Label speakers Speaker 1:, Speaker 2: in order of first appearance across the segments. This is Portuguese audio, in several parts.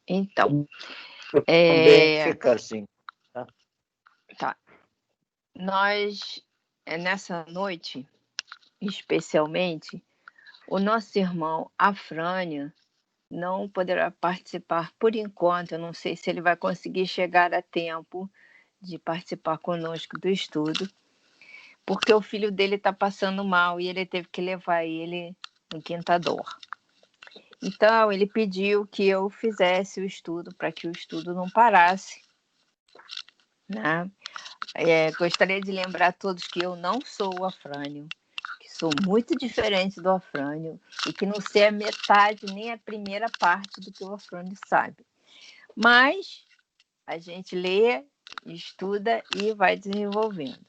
Speaker 1: Então,
Speaker 2: Também fica assim.
Speaker 1: tá. Nós, nessa noite, especialmente, o nosso irmão Afrânio não poderá participar por enquanto. Eu não sei se ele vai conseguir chegar a tempo de participar conosco do estudo, porque o filho dele está passando mal e ele teve que levar ele no Quintador. Então, ele pediu que eu fizesse o estudo para que o estudo não parasse, né? Gostaria de lembrar a todos que eu não sou o Afrânio, que sou muito diferente do Afrânio e que não sei a metade nem a primeira parte do que o Afrânio sabe. Mas a gente lê, estuda e vai desenvolvendo.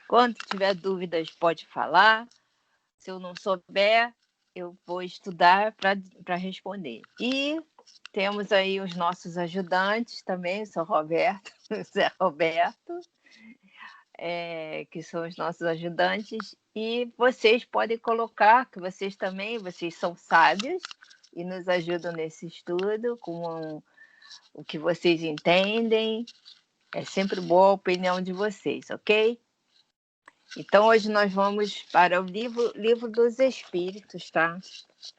Speaker 1: Quando tiver dúvidas, pode falar. Se eu não souber, eu vou estudar para responder. E temos aí os nossos ajudantes também, o São Roberto, o Zé Roberto, que são os nossos ajudantes. E vocês podem colocar, que vocês são sábios e nos ajudam nesse estudo com o que vocês entendem. É sempre boa a opinião de vocês, ok? Então, hoje nós vamos para o livro dos Espíritos, tá?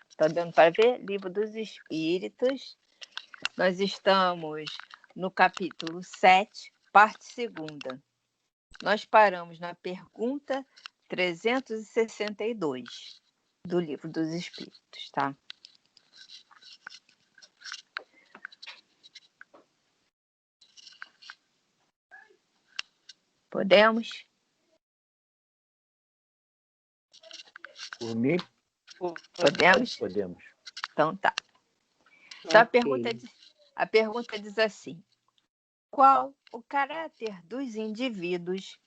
Speaker 1: Está dando para ver? Livro dos Espíritos. Nós estamos no capítulo 7, parte 2ª. Nós paramos na pergunta 362 do Livro dos Espíritos, tá? Podemos?
Speaker 2: Por mim?
Speaker 1: Podemos?
Speaker 2: Podemos.
Speaker 1: Então tá. Então,
Speaker 2: Okay.
Speaker 1: a pergunta diz assim: qual o caráter dos indivíduos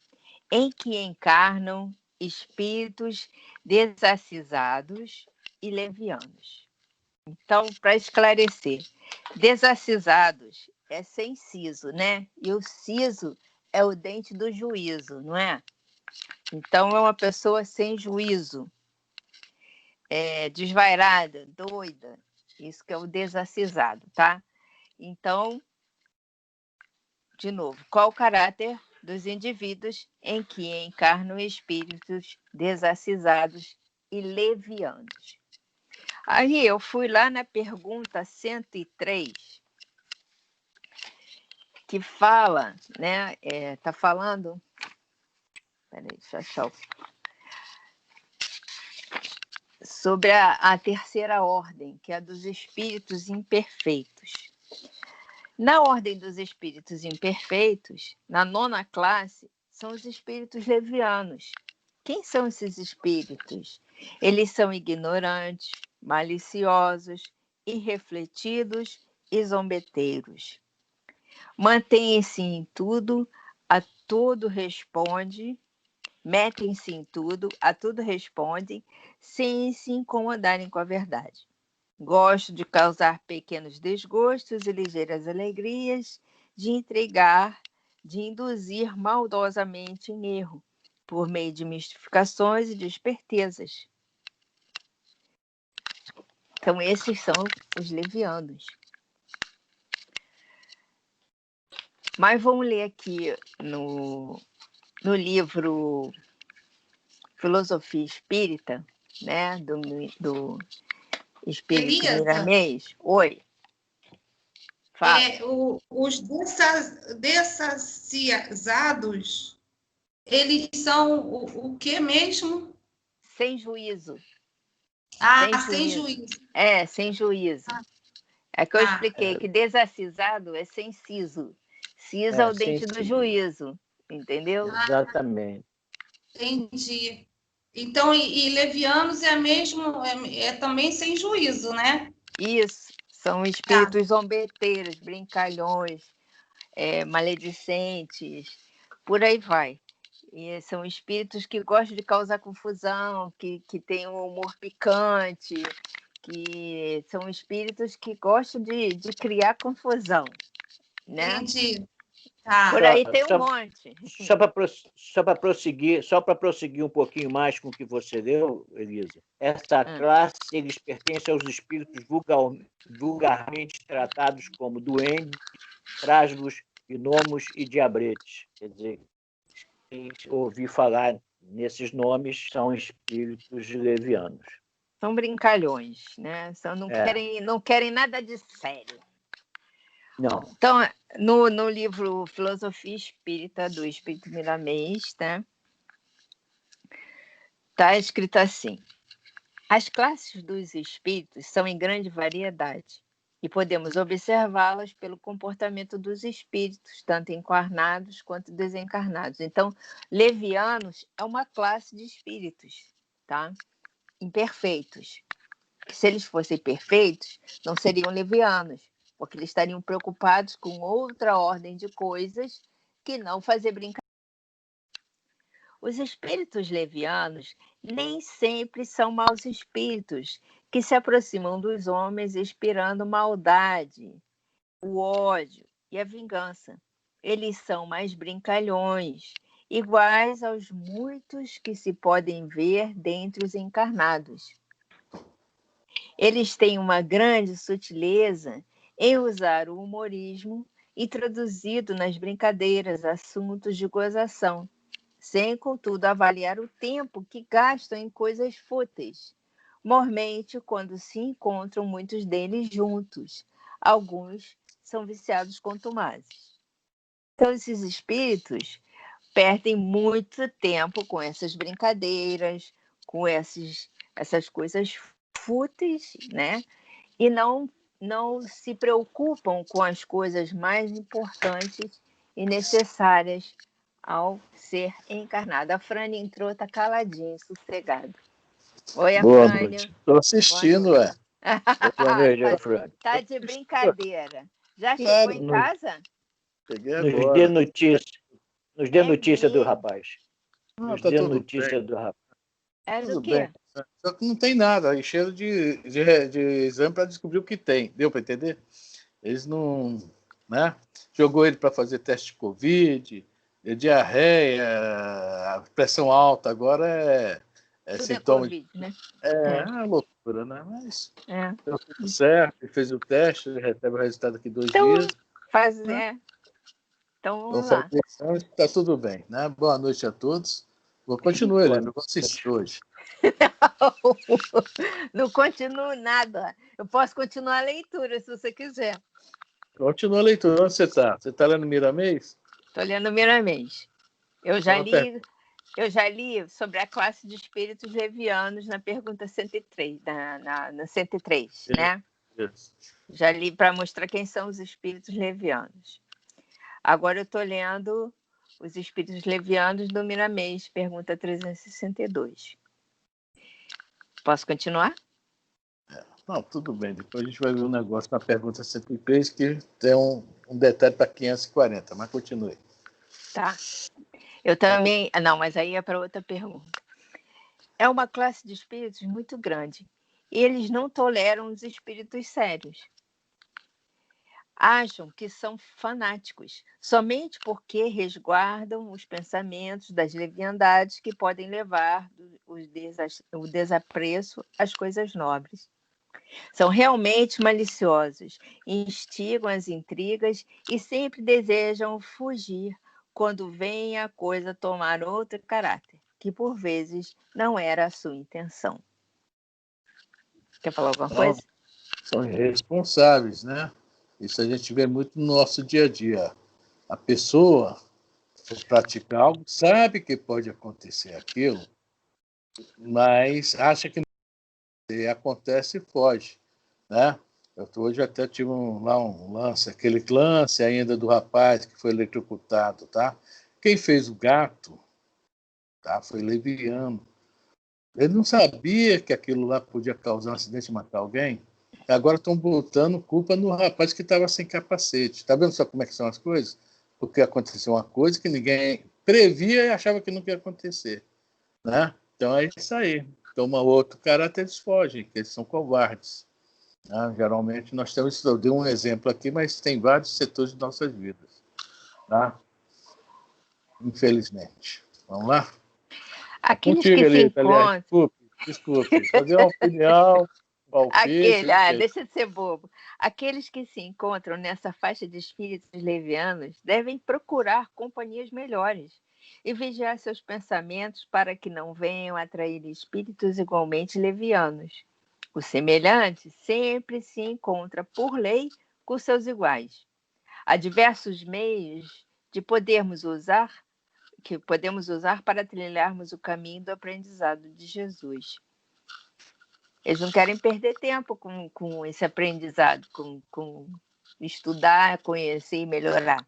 Speaker 1: em que encarnam espíritos desacisados e levianos? Então, para esclarecer, desacisados é sem siso, né? E o siso é o dente do juízo, não é? Então, é uma pessoa sem juízo, desvairada, doida. Isso que é o desacisado, tá? Então, de novo, qual o caráter dos indivíduos em que encarnam espíritos desacisados e levianos? Aí eu fui lá na pergunta 103, que fala, né? Tá falando. Peraí, deixa eu achar. Sobre a terceira ordem, que é a dos espíritos imperfeitos. Na ordem dos espíritos imperfeitos, na 9ª classe, são os espíritos levianos. Quem são esses espíritos? Eles são ignorantes, maliciosos, irrefletidos e zombeteiros. Mantêm-se em tudo, a tudo respondem, metem-se em tudo, a tudo respondem, sem se incomodarem com a verdade. Gosto de causar pequenos desgostos e ligeiras alegrias, de intrigar, de induzir maldosamente em erro, por meio de mistificações e de espertezas. Então, esses são os levianos. Mas vamos ler aqui no livro Filosofia Espírita, né, do Espírito Miramês. Oi. Fala.
Speaker 3: Os desaciados, eles são o que mesmo?
Speaker 1: Sem juízo.
Speaker 3: Sem juízo.
Speaker 1: Sem juízo. É que eu expliquei que desacisado é sem siso. Siso é o dente do juízo, entendeu?
Speaker 2: Exatamente.
Speaker 3: Entendi. Então, e levianos é mesmo, também sem juízo, né?
Speaker 1: Isso, são espíritos zombeteiros, brincalhões, maledicentes, por aí vai. E são espíritos que gostam de causar confusão, que têm um humor picante, que são espíritos que gostam de criar confusão, né?
Speaker 3: Entendi. Tá.
Speaker 1: Por aí tem um monte.
Speaker 2: Só para prosseguir um pouquinho mais com o que você deu, Elisa, essa classe, eles pertencem aos espíritos vulgarmente tratados como duendes, trasgos, gnomos e diabretes. Quer dizer, ouvi falar nesses nomes, são espíritos levianos.
Speaker 1: São brincalhões, né? Não querem nada de sério.
Speaker 2: Não.
Speaker 1: Então, no livro Filosofia Espírita, do Espírito Miramês, tá? Tá escrito assim: as classes dos espíritos são em grande variedade e podemos observá-las pelo comportamento dos espíritos, tanto encarnados quanto desencarnados. Então, levianos é uma classe de espíritos, tá? Imperfeitos. Se eles fossem perfeitos, não seriam levianos, porque eles estariam preocupados com outra ordem de coisas que não fazer brincadeira. Os espíritos levianos nem sempre são maus espíritos que se aproximam dos homens inspirando maldade, o ódio e a vingança. Eles são mais brincalhões, iguais aos muitos que se podem ver dentre os encarnados. Eles têm uma grande sutileza em usar o humorismo introduzido nas brincadeiras, assuntos de gozação, sem, contudo, avaliar o tempo que gastam em coisas fúteis, mormente quando se encontram muitos deles juntos. Alguns são viciados contumazes. Então, esses espíritos perdem muito tempo com essas brincadeiras, com essas coisas fúteis, né? E não se preocupam com as coisas mais importantes e necessárias ao ser encarnado. A Frânia entrou, está caladinha, sossegada. Oi,
Speaker 4: Boa
Speaker 1: Frânia.
Speaker 4: noite. Estou assistindo,
Speaker 2: Boa noite, Frânia.
Speaker 1: Tá de brincadeira. Já
Speaker 4: Claro.
Speaker 1: chegou em casa?
Speaker 4: Cheguei
Speaker 2: Nos
Speaker 4: agora.
Speaker 2: dê notícia. Nos dê
Speaker 1: É
Speaker 2: notícia do
Speaker 1: mesmo?
Speaker 2: rapaz.
Speaker 4: Não,
Speaker 2: Nos
Speaker 4: tá
Speaker 2: dê
Speaker 4: tudo
Speaker 2: notícia
Speaker 4: bem.
Speaker 2: do rapaz.
Speaker 1: É do
Speaker 4: Tudo
Speaker 1: quê?
Speaker 4: bem. Só que não tem nada. Aí cheiro de exame para descobrir o que tem. Deu para entender? Eles não... Né? Jogou ele para fazer teste de Covid, diarreia, a pressão alta. Agora é
Speaker 1: Tudo é
Speaker 4: sintoma de...
Speaker 1: Covid, né?
Speaker 4: É uma loucura, né? Mas
Speaker 1: É.
Speaker 4: deu tudo certo. Ele fez o teste, ele recebe o resultado daqui 2
Speaker 1: Então,
Speaker 4: dias.
Speaker 1: Então,
Speaker 4: Então,
Speaker 1: vamos lá.
Speaker 4: está tudo bem, né? Boa noite a todos. Vou continuar,
Speaker 2: Boa
Speaker 4: eu vou assistir hoje.
Speaker 1: Não continuo nada. Eu posso continuar a leitura, se você quiser.
Speaker 4: Continua a leitura. Onde você está? Você está lendo Miramês?
Speaker 1: Estou lendo Miramês. Eu já
Speaker 4: Então,
Speaker 1: li sobre a classe de espíritos levianos na pergunta 103, na 103, né?
Speaker 4: Isso.
Speaker 1: Já li para mostrar quem são os espíritos levianos. Agora eu estou lendo os espíritos levianos do Miramês, pergunta 362. Posso continuar?
Speaker 4: Não, tudo bem. Depois a gente vai ver um negócio na pergunta 103 que tem um detalhe para 540, mas continue.
Speaker 1: Tá. Eu também... Não, mas aí é para outra pergunta. É uma classe de espíritos muito grande. E eles não toleram os espíritos sérios. Acham que são fanáticos, somente porque resguardam os pensamentos das leviandades que podem levar o desapreço às coisas nobres. São realmente maliciosos, instigam as intrigas e sempre desejam fugir quando vem a coisa tomar outro caráter, que por vezes não era a sua intenção. Quer falar alguma coisa?
Speaker 4: São irresponsáveis, né? Isso a gente vê muito no nosso dia a dia. A pessoa, por praticar algo, sabe que pode acontecer aquilo, mas acha que acontece e foge, né? Hoje até tive lá um lance, aquele lance ainda do rapaz que foi eletrocutado, tá? Quem fez o gato, tá? Foi leviano. Ele não sabia que aquilo lá podia causar um acidente e matar alguém. Agora estão botando culpa no rapaz que estava sem capacete. Tá vendo só como é que são as coisas? Porque aconteceu uma coisa que ninguém previa e achava que não ia acontecer, né? Então é isso aí. Toma outro caráter, eles fogem, que eles são covardes. Geralmente nós temos, eu dei um exemplo aqui, mas tem vários setores de nossas vidas. tá? Infelizmente. Vamos lá?
Speaker 1: Aqueles
Speaker 4: Contigo,
Speaker 1: que se
Speaker 4: Elisa, aliás,
Speaker 1: encontram.
Speaker 4: desculpe. Fazer uma opinião, palpite.
Speaker 1: Deixa de ser bobo. Aqueles que se encontram nessa faixa de espíritos levianos devem procurar companhias melhores e vigiar seus pensamentos para que não venham atrair espíritos igualmente levianos. O semelhante sempre se encontra, por lei, com seus iguais. Há diversos meios que podemos usar para trilharmos o caminho do aprendizado de Jesus. Eles não querem perder tempo com esse aprendizado, com estudar, conhecer e melhorar.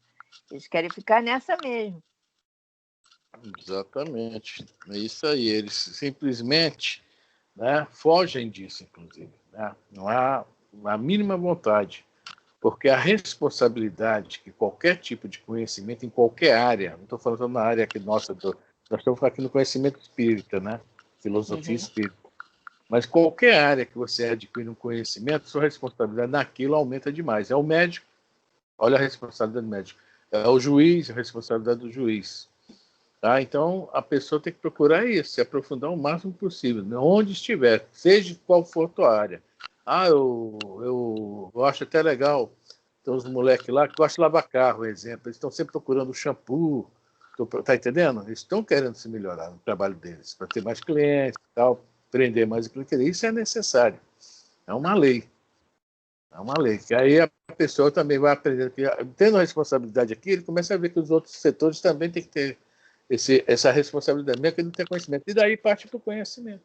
Speaker 1: Eles querem ficar nessa mesmo.
Speaker 4: Exatamente. É isso aí. Eles simplesmente, né, fogem disso, inclusive. Né? Não há a mínima vontade. Porque a responsabilidade que qualquer tipo de conhecimento, em qualquer área, não estou falando na área aqui nossa, nós estamos aqui no conhecimento espírita, né? Filosofia espírita. Mas qualquer área que você adquire um conhecimento, sua responsabilidade naquilo aumenta demais. É o médico, olha a responsabilidade do médico. É o juiz, a responsabilidade do juiz. Tá? Então, a pessoa tem que procurar isso, se aprofundar o máximo possível, onde estiver, seja qual for a tua área. Eu acho até legal, tem uns moleques lá que gostam de lavar carro, exemplo, eles estão sempre procurando shampoo, tá entendendo? Eles estão querendo se melhorar no trabalho deles, para ter mais clientes e tal, prender mais o cliente. Isso é necessário, é uma lei. É uma lei. Que aí a pessoa também vai aprender, que tendo a responsabilidade aqui, ele começa a ver que os outros setores também têm que ter essa responsabilidade, mesmo que ele não tenha conhecimento. E daí parte para o conhecimento.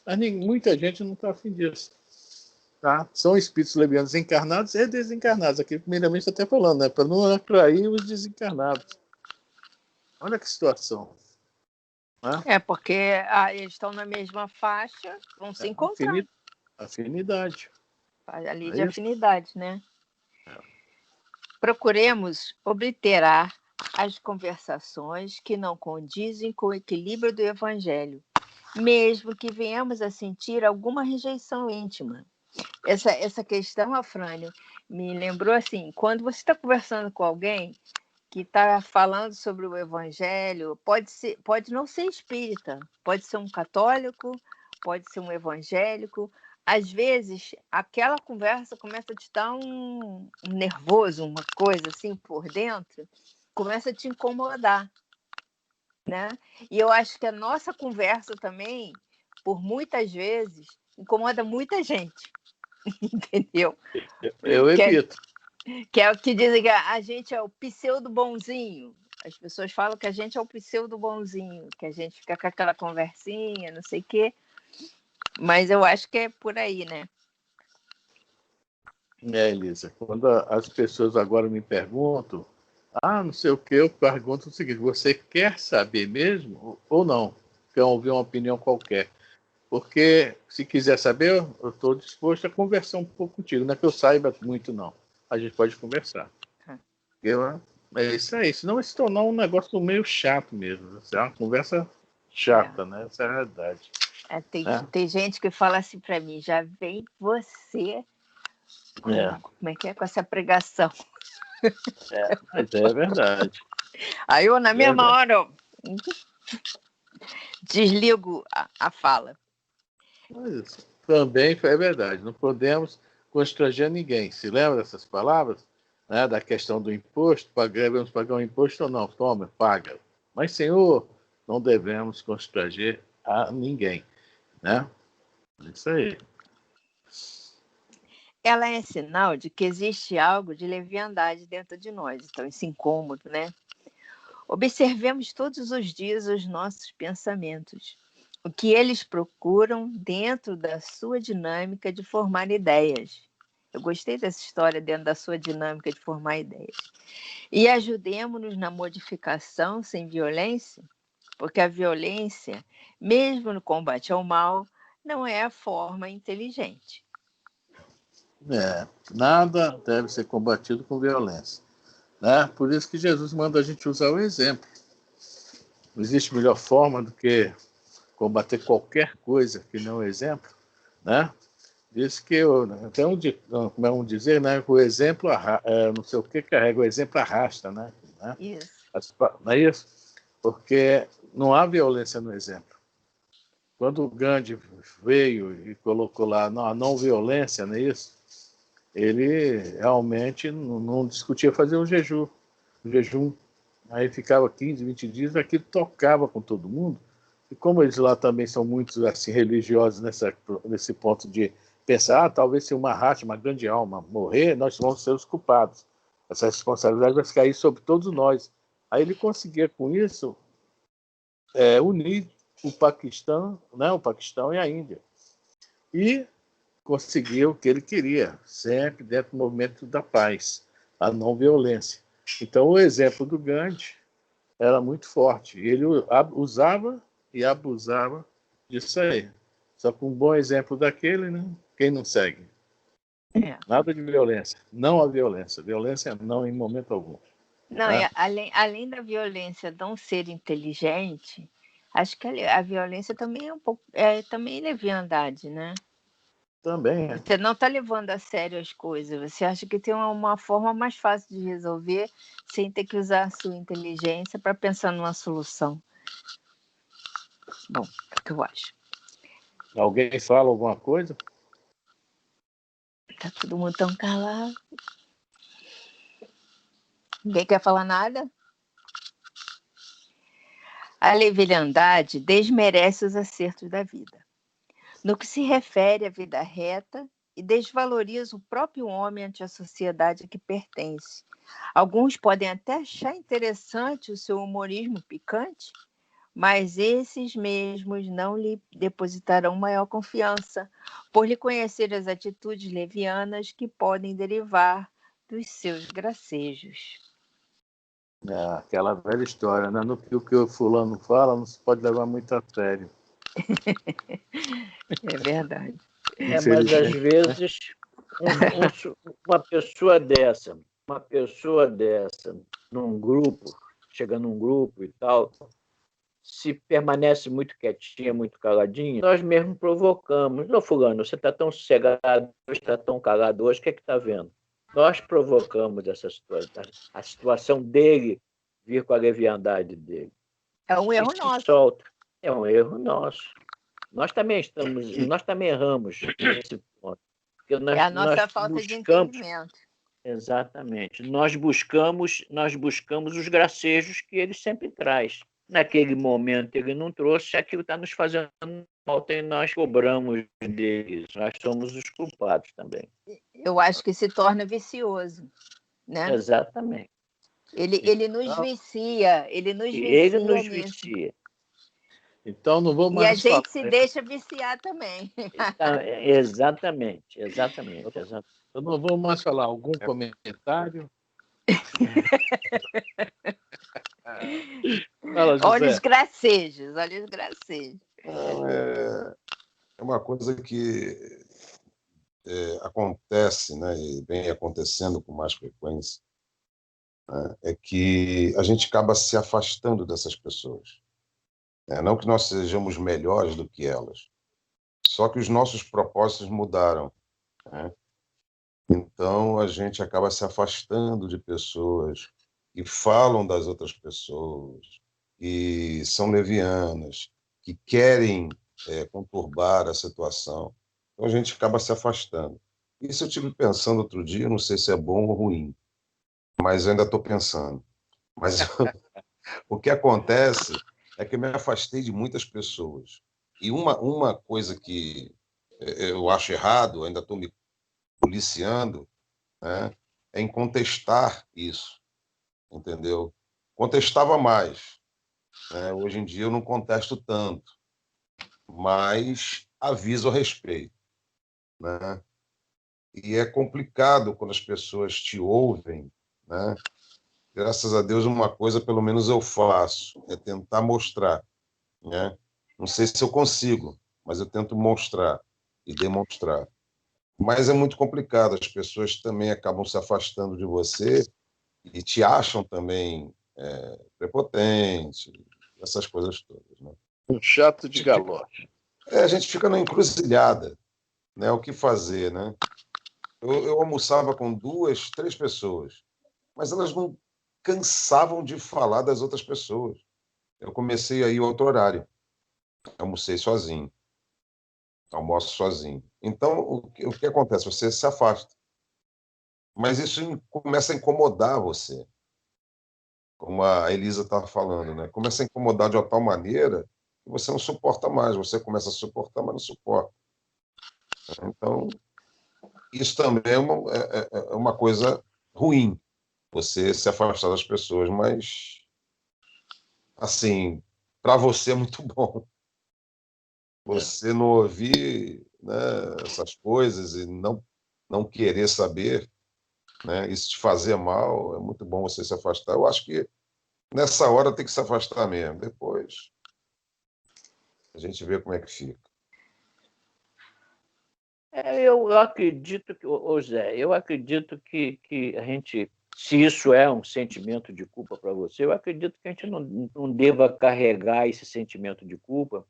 Speaker 4: Mas muita gente não está afim disso. Tá? São espíritos levianos encarnados e desencarnados. Aqui, primeiramente, até falando, né? Para não atrair os desencarnados. Olha que situação. Né?
Speaker 1: Porque eles estão na mesma faixa, vão se encontrar.
Speaker 4: Afinidade.
Speaker 1: Ali de afinidade, né? Procuremos obliterar as conversações que não condizem com o equilíbrio do Evangelho, mesmo que venhamos a sentir alguma rejeição íntima. Essa questão, Afrânio, me lembrou assim, quando você está conversando com alguém que está falando sobre o Evangelho, pode não ser espírita, pode ser um católico, pode ser um evangélico. Às vezes, aquela conversa começa a te dar um nervoso, uma coisa assim por dentro, começa a te incomodar, né? E eu acho que a nossa conversa também, por muitas vezes, incomoda muita gente, entendeu?
Speaker 4: Eu evito.
Speaker 1: Que é o que dizem que a gente é o pseudo bonzinho. As pessoas falam que a gente é o pseudo bonzinho, que a gente fica com aquela conversinha, não sei o quê. Mas eu acho que é por aí, né?
Speaker 4: Elisa, quando as pessoas agora me perguntam, não sei o que, eu pergunto o seguinte, você quer saber mesmo ou não? Quer ouvir uma opinião qualquer? Porque se quiser saber, eu estou disposto a conversar um pouco contigo. Não é que eu saiba muito, não. A gente pode conversar. É isso aí. Senão vai se tornar um negócio meio chato mesmo. É uma conversa chata, né? Essa é a realidade.
Speaker 1: Tem gente que fala assim para mim, já vem você como é que é com essa pregação?
Speaker 4: Mas é verdade.
Speaker 1: Aí eu, na mesma hora, eu desligo a fala.
Speaker 4: Mas também é verdade. Não podemos constranger ninguém. Se lembra dessas palavras? Né, da questão do imposto? Devemos pagar um imposto ou não? Toma, paga. Mas, Senhor, não devemos constranger a ninguém. Né? Isso aí.
Speaker 1: Ela é sinal de que existe algo de leviandade dentro de nós. Então, esse incômodo, né? Observemos todos os dias os nossos pensamentos, o que eles procuram dentro da sua dinâmica de formar ideias. Eu gostei dessa história dentro da sua dinâmica de formar ideias. E ajudemos-nos na modificação sem violência, porque a violência, mesmo no combate ao mal, não é a forma inteligente.
Speaker 4: Nada deve ser combatido com violência. Né? Por isso que Jesus manda a gente usar o exemplo. Não existe melhor forma do que combater qualquer coisa que não o exemplo. Né? Diz que, como é um dizer, né? O exemplo, não sei o que carrega, o exemplo arrasta. Né? né?
Speaker 1: Isso.
Speaker 4: Não é isso? Porque não há violência no exemplo. Quando o Gandhi veio e colocou lá a não violência, não é isso? Ele realmente não discutia fazer um jejum. Aí ficava 15, 20 dias, aquilo tocava com todo mundo. E como eles lá também são muito assim, religiosos nesse ponto de pensar, talvez se uma Mahatma, uma grande alma, morrer, nós vamos ser os culpados. Essa responsabilidade vai ficar aí sobre todos nós. Aí ele conseguia, com isso, unir o Paquistão, né, o Paquistão e a Índia. E conseguiu o que ele queria, sempre dentro do movimento da paz, a não violência. Então, o exemplo do Gandhi era muito forte. Ele usava e abusava disso aí. Só que um bom exemplo daquele, né? Quem não segue? Nada de violência. Não a violência. Violência não em momento algum.
Speaker 1: Não, além da violência não ser inteligente, acho que a violência também é um pouco, também leviandade, né?
Speaker 4: Também é.
Speaker 1: Você não está levando a sério as coisas. Você acha que tem uma forma mais fácil de resolver sem ter que usar a sua inteligência para pensar numa solução. Bom, é o que eu acho.
Speaker 4: Alguém fala alguma coisa?
Speaker 1: Tá todo mundo tão calado. Ninguém quer falar nada? A leviandade desmerece os acertos da vida. No que se refere à vida reta, e desvaloriza o próprio homem ante a sociedade a que pertence. Alguns podem até achar interessante o seu humorismo picante, mas esses mesmos não lhe depositarão maior confiança, por lhe conhecer as atitudes levianas que podem derivar dos seus gracejos.
Speaker 4: Aquela velha história, né? No que o fulano fala, não se pode levar muito a sério.
Speaker 1: É verdade.
Speaker 2: Mas às vezes uma pessoa dessa, num grupo, chega num grupo e tal, se permanece muito quietinha, muito caladinha, nós mesmos provocamos. Ô, fulano, você está tão sossegado, está tão calado hoje, o que é que está vendo? Nós provocamos essa situação, a situação dele vir com a leviandade dele.
Speaker 1: É um erro nosso.
Speaker 2: Solta. É um erro nosso. Nós também erramos nesse ponto. Porque
Speaker 1: É a nossa falta de entendimento.
Speaker 2: Exatamente. Nós buscamos os gracejos que ele sempre traz. Naquele momento ele não trouxe, aquilo está nos fazendo falta e nós cobramos deles. Nós somos os culpados também.
Speaker 1: Eu acho que se torna vicioso, né?
Speaker 2: Exatamente.
Speaker 1: Ele nos vicia,
Speaker 2: ele nos vicia.
Speaker 4: Então não vou mais.
Speaker 1: E a gente se deixa viciar também.
Speaker 2: Exatamente.
Speaker 4: Eu não vou mais falar. Algum comentário? Fala, José.
Speaker 1: Olha os gracejos.
Speaker 5: É uma coisa que acontece, né, e vem acontecendo com mais frequência, né, é que a gente acaba se afastando dessas pessoas. Não que nós sejamos melhores do que elas, só que os nossos propósitos mudaram, né? Então a gente acaba se afastando de pessoas que falam das outras pessoas, que são levianas, que querem conturbar a situação. Então a gente acaba se afastando. Isso eu estive pensando outro dia, não sei se é bom ou ruim, mas eu ainda estou pensando. Mas o que acontece é que eu me afastei de muitas pessoas. E uma coisa que eu acho errado, ainda estou me policiando, né, é em contestar isso, entendeu? Contestava mais, né? Hoje em dia eu não contesto tanto, mas aviso a respeito, né? E é complicado quando as pessoas te ouvem, né? Graças a Deus, uma coisa pelo menos eu faço, é tentar mostrar, né? Não sei se eu consigo, mas eu tento mostrar e demonstrar. Mas é muito complicado, as pessoas também acabam se afastando de você e te acham também prepotente, essas coisas todas, né?
Speaker 4: Um chato de galoche.
Speaker 5: A gente fica na encruzilhada, né? O que fazer, né? Eu almoçava com 2, 3 pessoas, mas elas não cansavam de falar das outras pessoas. Eu comecei a ir outro horário. Almocei sozinho. Almoço sozinho. Então, o que acontece? Você se afasta. Mas isso começa a incomodar você. Como a Elisa estava falando, né? Começa a incomodar de uma tal maneira que você não suporta mais. Você começa a suportar, mas não suporta. Então, isso também é uma coisa ruim, você se afastar das pessoas, mas, assim, para você é muito bom. Você não ouvir, né, essas coisas e não querer saber, né, isso te fazer mal, é muito bom você se afastar. Eu acho que nessa hora tem que se afastar mesmo. Depois a gente vê como é que fica.
Speaker 2: Eu acredito que, ô Zé, eu acredito que a gente, se isso é um sentimento de culpa para você, eu acredito que a gente não deva carregar esse sentimento de culpa,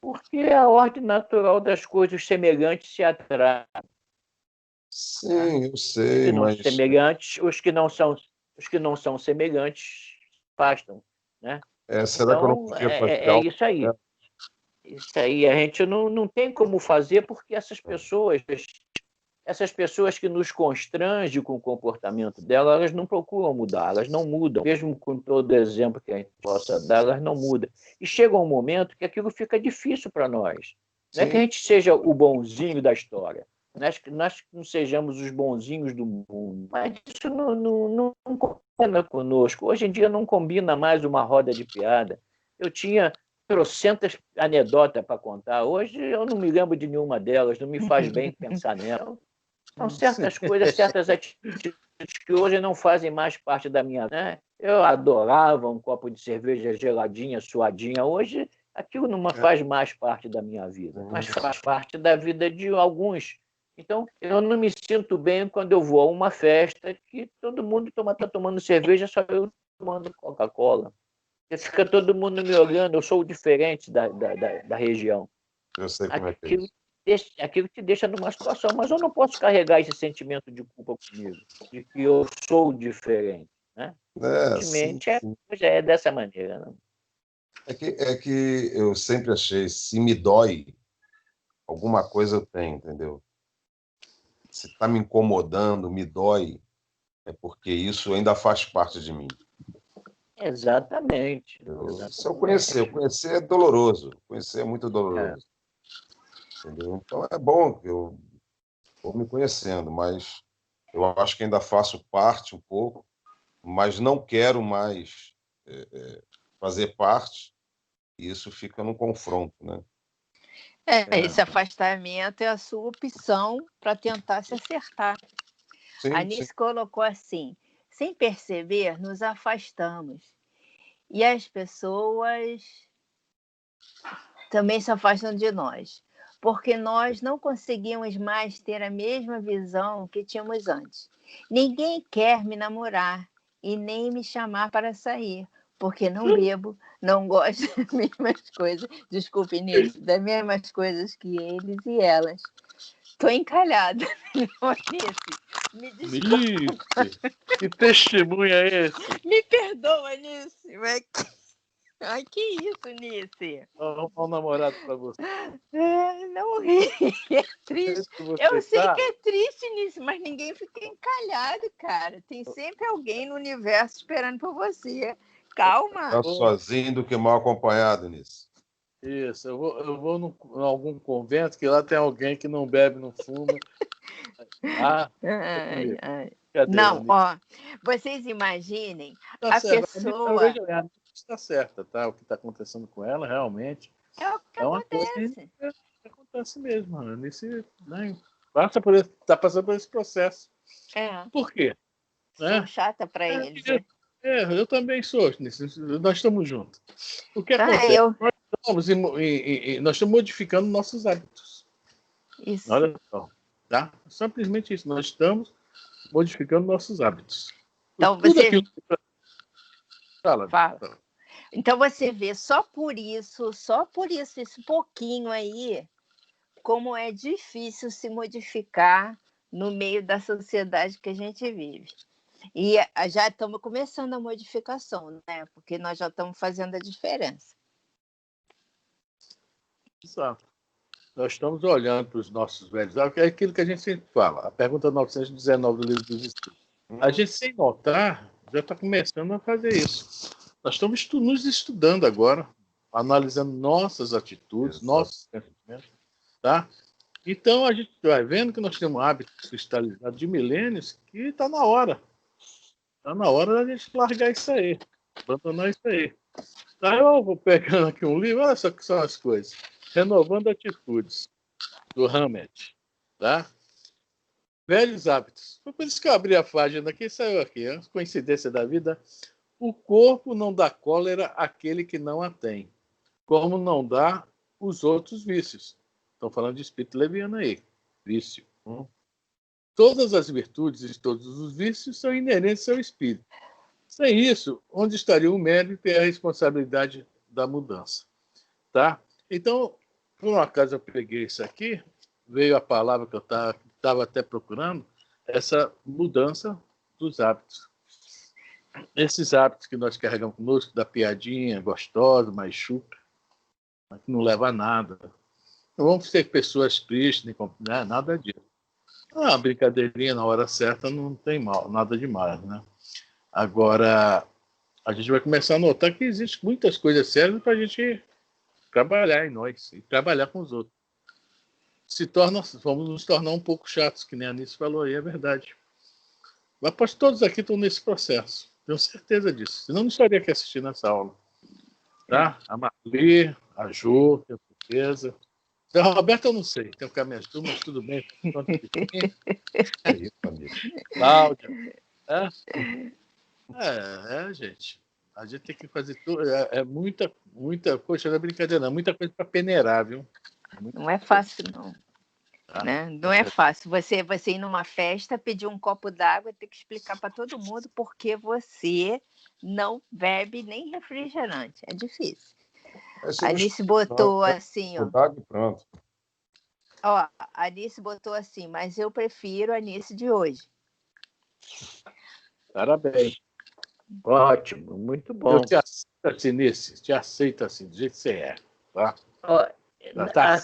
Speaker 2: porque é a ordem natural das coisas semelhantes se atraem.
Speaker 5: Sim, eu sei, mas
Speaker 2: Semelhantes, os que não são semelhantes afastam, né?
Speaker 5: será que eu não
Speaker 2: Então,
Speaker 5: podia fazer
Speaker 2: é
Speaker 5: algo?
Speaker 2: isso aí. Isso aí a gente não tem como fazer porque essas pessoas que nos constrangem com o comportamento dela, elas não procuram mudar, elas não mudam. Mesmo com todo exemplo que a gente possa dar, elas não mudam. E chega um momento que aquilo fica difícil para nós. Não é que a
Speaker 5: Sim,
Speaker 2: gente seja o bonzinho da história, nós não sejamos os bonzinhos do mundo, mas isso não combina conosco. Hoje em dia não combina mais uma roda de piada. Eu tinha trocentas anedotas para contar. Hoje eu não me lembro de nenhuma delas, não me faz bem pensar nela. São certas coisas, certas atitudes que hoje não fazem mais parte da minha vida, né? Eu adorava um copo de cerveja geladinha, suadinha. Hoje aquilo não faz mais parte da minha vida, mas faz parte da vida de alguns. Então, eu não me sinto bem quando eu vou a uma festa que todo mundo está tomando cerveja, só eu tomando Coca-Cola. Fica todo mundo me olhando, eu sou o diferente da região.
Speaker 5: eu sei como é que é
Speaker 2: Aquilo,
Speaker 5: isso.
Speaker 2: aquilo te deixa numa situação, mas eu não posso carregar esse sentimento de culpa comigo, de que eu sou diferente. Né?
Speaker 5: Sim,
Speaker 2: Infelizmente,
Speaker 5: sim.
Speaker 2: é dessa maneira. Né?
Speaker 5: É que eu sempre achei, se me dói, alguma coisa eu tenho, entendeu? Se está me incomodando, me dói, é porque isso ainda faz parte de mim.
Speaker 2: Exatamente.
Speaker 5: Se eu conhecer é doloroso, conhecer é muito doloroso, entendeu? Então é bom que eu vou me conhecendo, mas eu acho que ainda faço parte um pouco, mas não quero mais fazer parte, e isso fica num confronto, né?
Speaker 1: Esse afastamento é a sua opção para tentar se acertar. A
Speaker 5: Sim, sim.
Speaker 1: Anice colocou assim: sem perceber, nos afastamos. E as pessoas também se afastam de nós, porque nós não conseguimos mais ter a mesma visão que tínhamos antes. Ninguém quer me namorar e nem me chamar para sair, porque não bebo, não gosto das mesmas coisas, desculpe, Início, das mesmas coisas que eles e elas. Estou encalhada. Me desculpa.
Speaker 4: Que testemunha é esse?
Speaker 1: Me perdoa, Nice. Mas... Ai, que isso, Nice?
Speaker 4: Vou arrumar um namorado para você.
Speaker 1: Não ri, é triste. Eu sei
Speaker 4: Tá?
Speaker 1: que é triste, Nice, mas ninguém fica encalhado, cara. Tem sempre alguém no universo esperando por você. Calma.
Speaker 5: Melhor sozinho do que mal acompanhado nisso.
Speaker 4: Isso, eu vou em algum convento que lá tem alguém que não bebe, não fuma.
Speaker 1: Ai, ai.
Speaker 4: Cadê,
Speaker 1: Não, ó, vocês imaginem
Speaker 4: tá
Speaker 1: a
Speaker 4: certo.
Speaker 1: pessoa.
Speaker 4: A Anitta está certa, tá? O que está acontecendo com ela realmente
Speaker 1: É o que
Speaker 4: é uma coisa
Speaker 1: acontece.
Speaker 4: que acontece mesmo. Nesse, né? Está passando por esse processo. Por quê?
Speaker 1: Sou
Speaker 4: Né?
Speaker 1: chata para eles. Né?
Speaker 4: Eu também sou. Nós estamos juntos. O que
Speaker 1: Ah,
Speaker 4: acontece?
Speaker 1: eu.
Speaker 4: Nós estamos modificando nossos hábitos.
Speaker 1: Isso.
Speaker 4: Olha só. Tá? Simplesmente isso. Nós estamos modificando nossos hábitos.
Speaker 1: Então
Speaker 4: Tudo
Speaker 1: você
Speaker 4: aquilo que...
Speaker 1: fala. Então você vê só por isso, esse pouquinho aí, como é difícil se modificar no meio da sociedade que a gente vive. E já estamos começando a modificação, né? Porque nós já estamos fazendo a diferença.
Speaker 4: Exato. Nós estamos olhando para os nossos velhos hábitos, é aquilo que a gente sempre fala, a pergunta 919 do Livro dos Espíritos. A gente, sem notar, já está começando a fazer isso. Nós estamos nos estudando agora, analisando nossas atitudes, nossos sentimentos, tá? Então, a gente vai vendo que nós temos hábitos cristalizados de milênios que está na hora. Está na hora da gente largar isso aí, abandonar isso aí. Tá, eu vou pegando aqui um livro, olha só que são as coisas. Renovando Atitudes, do Hammett, tá? Velhos hábitos. Foi por isso que eu abri a página aqui e saiu aqui. É uma coincidência da vida. O corpo não dá cólera àquele que não a tem, como não dá os outros vícios. Estão falando de espírito leviano aí. Vício. Todas as virtudes e todos os vícios são inerentes ao espírito. Sem isso, onde estaria o mérito e a responsabilidade da mudança? Tá? Então, por um acaso eu peguei isso aqui, veio a palavra que eu estava até procurando, essa mudança dos hábitos. Esses hábitos que nós carregamos conosco, da piadinha gostosa, mais chuca, mas que não leva a nada. Não vamos ser pessoas tristes, nem nada disso. A brincadeirinha na hora certa não tem mal, nada demais, né? Agora, a gente vai começar a notar que existem muitas coisas sérias para a gente trabalhar em nós e trabalhar com os outros. Vamos nos tornar um pouco chatos, que nem a Anice falou aí, é verdade. Mas aposto que todos aqui estão nesse processo. Tenho certeza disso. Senão não estaria aqui assistindo essa aula. Tá? A Marli, a Jo, tenho certeza. A Roberta eu não sei. Tenho que minhas turmas, tudo bem.
Speaker 5: É isso, amigo.
Speaker 4: Cláudia. Gente. A gente tem que fazer tudo. Muita coisa, não é brincadeira, não. Muita coisa para peneirar, viu?
Speaker 1: Não é fácil, não.
Speaker 4: Tá?
Speaker 1: Né? Não é fácil. Você ir numa festa, pedir um copo d'água e ter que explicar para todo mundo por que você não bebe nem refrigerante. É difícil. A Anice botou assim, ó.
Speaker 5: Pronto.
Speaker 1: Ó, a Anice botou assim, mas eu prefiro a Anice de hoje.
Speaker 2: Parabéns. Ótimo, muito bom.
Speaker 4: Eu te aceito assim, Anice. Te aceito assim, do jeito que você é. Tá?
Speaker 2: Ó,
Speaker 4: Tá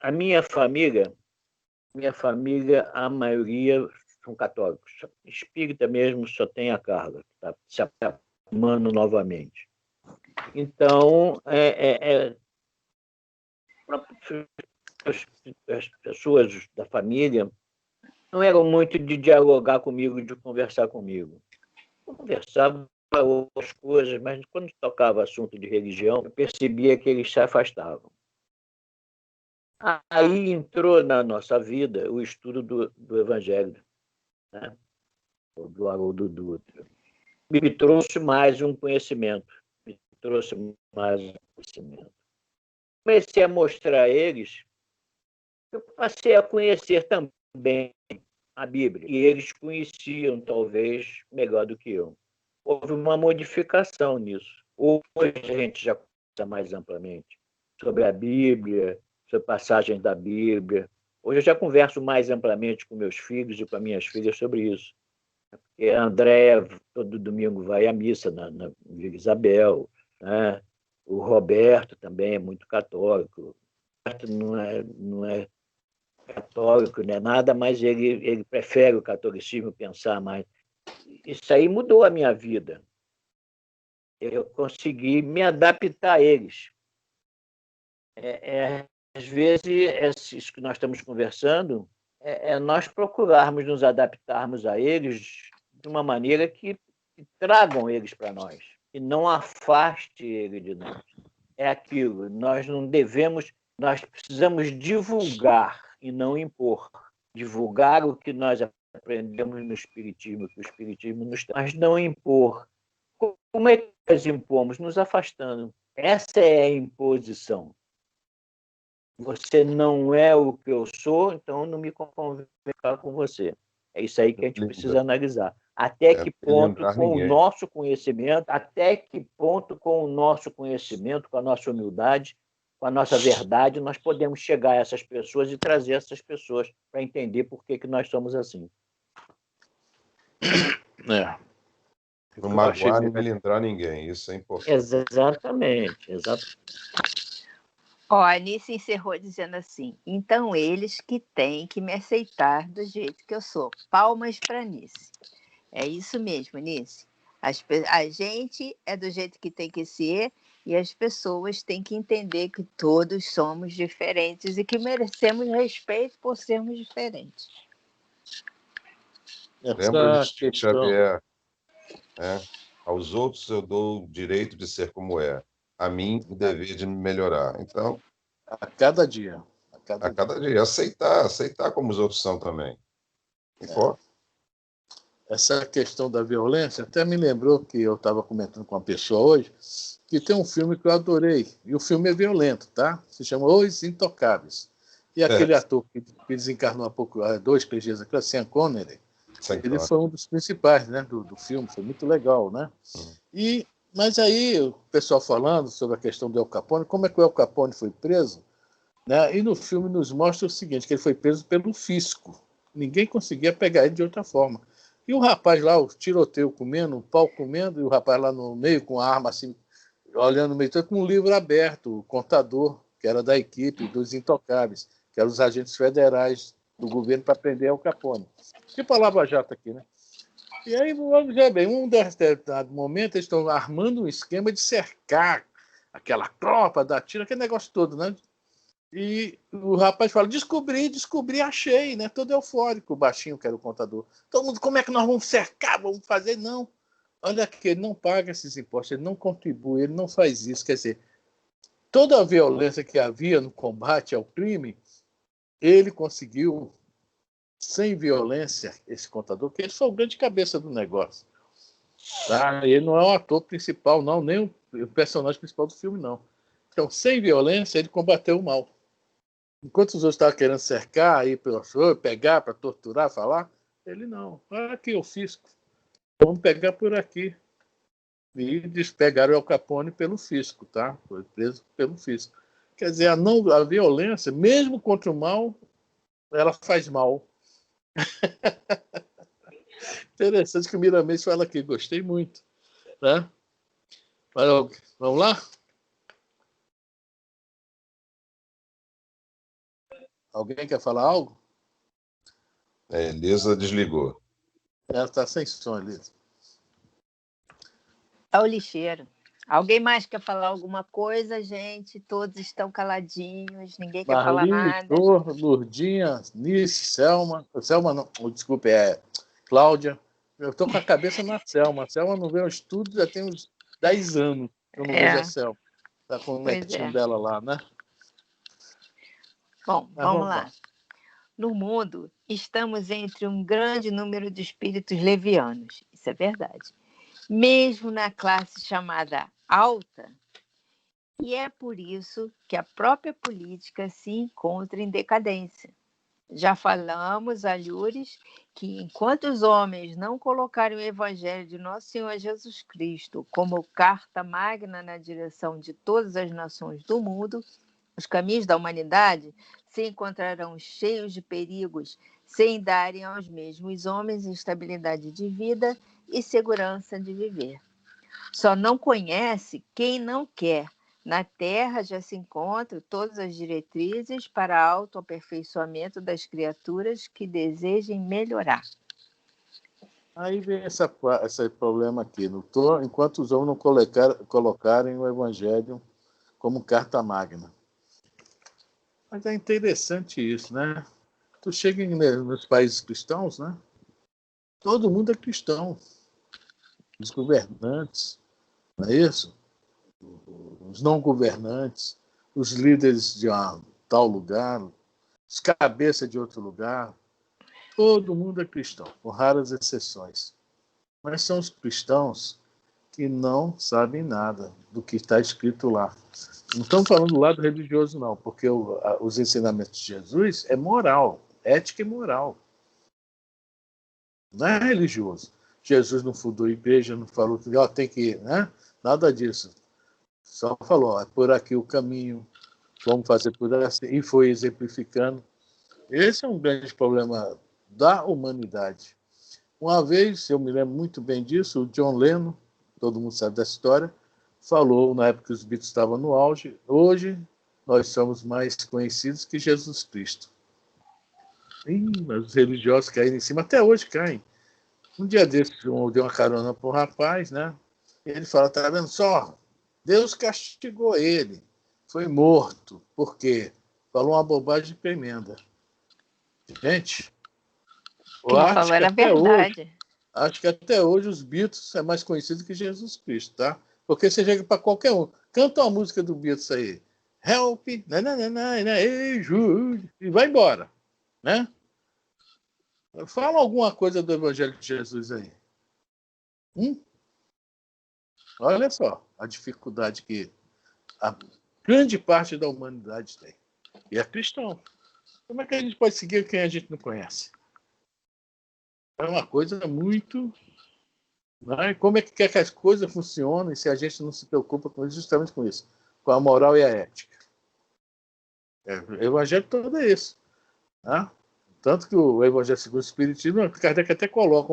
Speaker 2: a minha família, a maioria são católicos. Espírita mesmo só tem a Carla, que está se aproximando novamente. Então, as pessoas da família não eram muito de dialogar comigo, de conversar comigo. Eu conversava outras coisas, mas quando tocava assunto de religião, eu percebia que eles se afastavam. Aí entrou na nossa vida o estudo do Evangelho, né? Do Haroldo Dutra. Me trouxe mais um conhecimento. Comecei a mostrar a eles, eu passei a conhecer também a Bíblia, e eles conheciam, talvez, melhor do que eu. Houve uma modificação nisso. Hoje a gente já conversa mais amplamente sobre a Bíblia, sobre passagens da Bíblia. Hoje eu já converso mais amplamente com meus filhos e com as minhas filhas sobre isso. E a Andréia, todo domingo, vai à missa na Vila Isabel, né? O Roberto também é muito católico. O Roberto não é católico, não é nada, mas ele prefere o catolicismo, pensar mais. Isso aí mudou a minha vida. Eu consegui me adaptar a eles. Às vezes, isso que nós estamos conversando, nós procurarmos nos adaptarmos a eles de uma maneira que tragam eles para nós, e não afaste ele de nós. É aquilo, nós não devemos, nós precisamos divulgar e não impor. Divulgar o que nós aprendemos no Espiritismo, que o Espiritismo nos traz, mas não impor. Como é que nós impomos? Nos afastando. Essa é a imposição. Você não é o que eu sou, então não me convém ficar com você. É isso aí que a gente precisa analisar. Até que ponto, com o nosso conhecimento, com a nossa humildade, com a nossa verdade, nós podemos chegar a essas pessoas e trazer essas pessoas para entender por que nós somos assim.
Speaker 4: É.
Speaker 5: Não
Speaker 4: Eu achei
Speaker 5: magoar nem
Speaker 4: muito-
Speaker 5: melindrar ninguém, isso é importante.
Speaker 2: Exatamente, exatamente.
Speaker 1: Ó, a Anice encerrou dizendo assim: então eles que têm que me aceitar do jeito que eu sou. Palmas para Anice. É isso mesmo, Anice. A gente é do jeito que tem que ser e as pessoas têm que entender que todos somos diferentes e que merecemos respeito por sermos diferentes.
Speaker 5: Lembra de
Speaker 4: Essa
Speaker 5: Chico
Speaker 4: questão,
Speaker 5: Xavier, né? Aos outros eu dou o direito de ser como é, a mim o dever de me melhorar. Então,
Speaker 4: a cada dia. A cada
Speaker 5: a
Speaker 4: dia.
Speaker 5: cada dia, aceitar como os outros são também. Não importa.
Speaker 4: Essa questão da violência até me lembrou que eu estava comentando com uma pessoa hoje que tem um filme que eu adorei. E o filme é violento, tá? Se chama Os Intocáveis. E aquele ator que desencarnou há 2, 3 dias aqui, Sean Connery,
Speaker 5: Sem
Speaker 4: ele
Speaker 5: claro.
Speaker 4: foi um dos principais, né, do filme. Foi muito legal, né? Mas aí o pessoal falando sobre a questão do Al Capone, como é que o Al Capone foi preso, né? E no filme nos mostra o seguinte, que ele foi preso pelo fisco. Ninguém conseguia pegar ele de outra forma. E o rapaz lá, o tiroteio comendo, o pau comendo, e o rapaz lá no meio com a arma assim, olhando no meio todo, com um livro aberto, o contador, que era da equipe dos Intocáveis, que eram os agentes federais do governo para prender Al Capone. Tipo a Lava Jato aqui, né? E aí, já bem, um determinado momento, eles estão armando um esquema de cercar aquela tropa da tira, aquele negócio todo, né? E o rapaz fala, descobri, achei, né? Todo eufórico, o baixinho que era o contador. Todo mundo, como é que nós vamos cercar? Vamos fazer? Não. Olha aqui, ele não paga esses impostos, ele não contribui, ele não faz isso. Quer dizer, toda a violência que havia no combate ao crime, ele conseguiu, sem violência, esse contador, que ele foi o grande cabeça do negócio. Tá? Ele não é o ator principal, não, nem o personagem principal do filme, não. Então, sem violência, ele combateu o mal. Enquanto os outros estavam querendo cercar, aí pelo senhor, pegar para torturar, falar, ele não. Olha aqui, eu fisco. Vamos pegar por aqui. E eles pegaram o Al Capone pelo fisco, tá? Foi preso pelo fisco. Quer dizer, a violência, mesmo contra o mal, ela faz mal. Interessante que o Miramês fala aqui, gostei muito. Né? Vamos lá? Alguém quer falar algo?
Speaker 5: Elisa desligou.
Speaker 4: Ela está sem som, Elisa.
Speaker 1: É o lixeiro. Alguém mais quer falar alguma coisa, gente? Todos estão caladinhos, ninguém quer falar
Speaker 4: Marli,
Speaker 1: nada.
Speaker 4: Jô, Lourdinha, Nice, Selma. Selma não, desculpe, é Cláudia. Eu estou com a cabeça na Selma. A Selma não vê o estudo, já tem uns 10 anos que eu não vejo a Selma. Está com o netinho dela lá, né?
Speaker 1: Bom,
Speaker 4: Mas
Speaker 1: vamos lá. No mundo, estamos entre um grande número de espíritos levianos. Isso é verdade. Mesmo na classe chamada alta, e é por isso que a própria política se encontra em decadência. Já falamos, Alhures, que enquanto os homens não colocarem o Evangelho de Nosso Senhor Jesus Cristo como carta magna na direção de todas as nações do mundo, os caminhos da humanidade se encontrarão cheios de perigos, sem darem aos mesmos homens estabilidade de vida e segurança de viver. Só não conhece quem não quer. Na Terra já se encontram todas as diretrizes para autoaperfeiçoamento das criaturas que desejem melhorar.
Speaker 4: Aí vem esse problema aqui. Enquanto os homens não colocarem o Evangelho como carta magna. Mas é interessante isso, né? Tu chega nos países cristãos, né? Todo mundo é cristão. Os governantes, não é isso? Os não governantes, os líderes de tal lugar, os cabeças de outro lugar. Todo mundo é cristão, com raras exceções. Mas são os cristãos que não sabem nada do que está escrito lá. Não estamos falando do lado religioso, não, porque os ensinamentos de Jesus é moral, ética e moral. Não é religioso. Jesus não fundou igreja, não falou que tem que, né? Nada disso. Só falou, é por aqui o caminho, vamos fazer por assim, e foi exemplificando. Esse é um grande problema da humanidade. Uma vez, eu me lembro muito bem disso, o John Lennon, todo mundo sabe dessa história, falou na época que os Beatles estavam no auge: hoje nós somos mais conhecidos que Jesus Cristo. Mas os religiosos caíram em cima, até hoje caem. Um dia desses, eu dei uma carona para um rapaz, né? E ele fala: tá vendo só? Deus castigou ele. Foi morto. Por quê? Falou uma bobagem tremenda. Gente, eu
Speaker 1: Quem falou era verdade.
Speaker 4: Acho que até hoje os Beatles é mais conhecido que Jesus Cristo, tá? Porque você chega para qualquer um, canta uma música do Beatles aí, Help, hey Jude, e vai embora, né? Fala alguma coisa do Evangelho de Jesus aí. Olha só a dificuldade que a grande parte da humanidade tem. E é cristão. Como é que a gente pode seguir quem a gente não conhece? É uma coisa muito... Né? Como é que quer que as coisas funcionem se a gente não se preocupa justamente com isso? Com a moral e a ética. O Evangelho todo é isso. Né? Tanto que o Evangelho segundo o Espiritismo, Kardec até coloca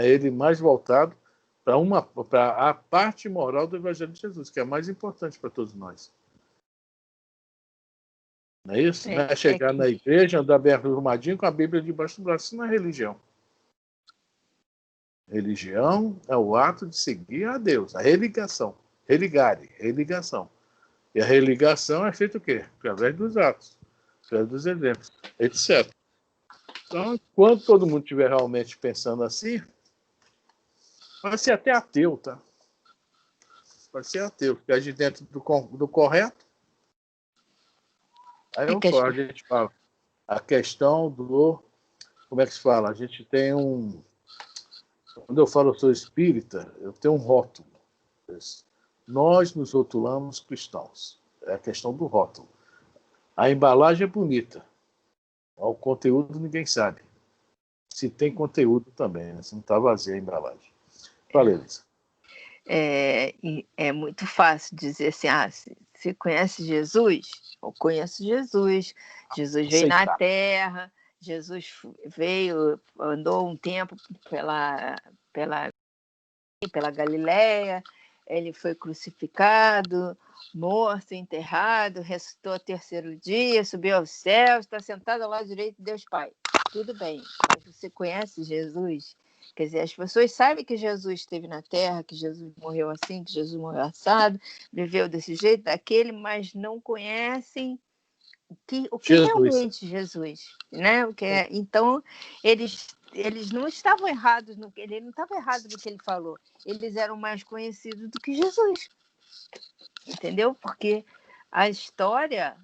Speaker 4: ele mais voltado para a parte moral do Evangelho de Jesus, que é a mais importante para todos nós. Não é isso? Não é chegar na igreja, andar bem arrumadinho com a Bíblia debaixo do braço. Isso não é religião. Religião é o ato de seguir a Deus, a religação. Religação. E a religação é feita o quê? Através dos atos, através dos exemplos, etc. Então, quando todo mundo estiver realmente pensando assim, vai ser até ateu, tá? Vai ser ateu, porque agir dentro do correto. Aí a gente fala a questão do... Como é que se fala? A gente tem um... Quando eu falo eu sou espírita, eu tenho um rótulo. Nós nos rotulamos cristãos. É a questão do rótulo. A embalagem é bonita. O conteúdo ninguém sabe. Se tem conteúdo também, né? Se não está vazia a embalagem. Fala, Elisa.
Speaker 1: É muito fácil dizer assim: você conhece Jesus? Eu conheço Jesus. Jesus veio na Terra. Jesus andou um tempo pela Galileia. Ele foi crucificado, morto, enterrado, ressuscitou ao terceiro dia, subiu aos céus, está sentado ao lado direito de Deus Pai. Tudo bem, mas você conhece Jesus? Quer dizer, as pessoas sabem que Jesus esteve na Terra, que Jesus morreu assim, que Jesus morreu assado, viveu desse jeito, daquele, mas não conhecem o que realmente Jesus, né? Então, eles não estavam errados, ele não estava errado no que ele falou. Eles eram mais conhecidos do que Jesus, entendeu? Porque a história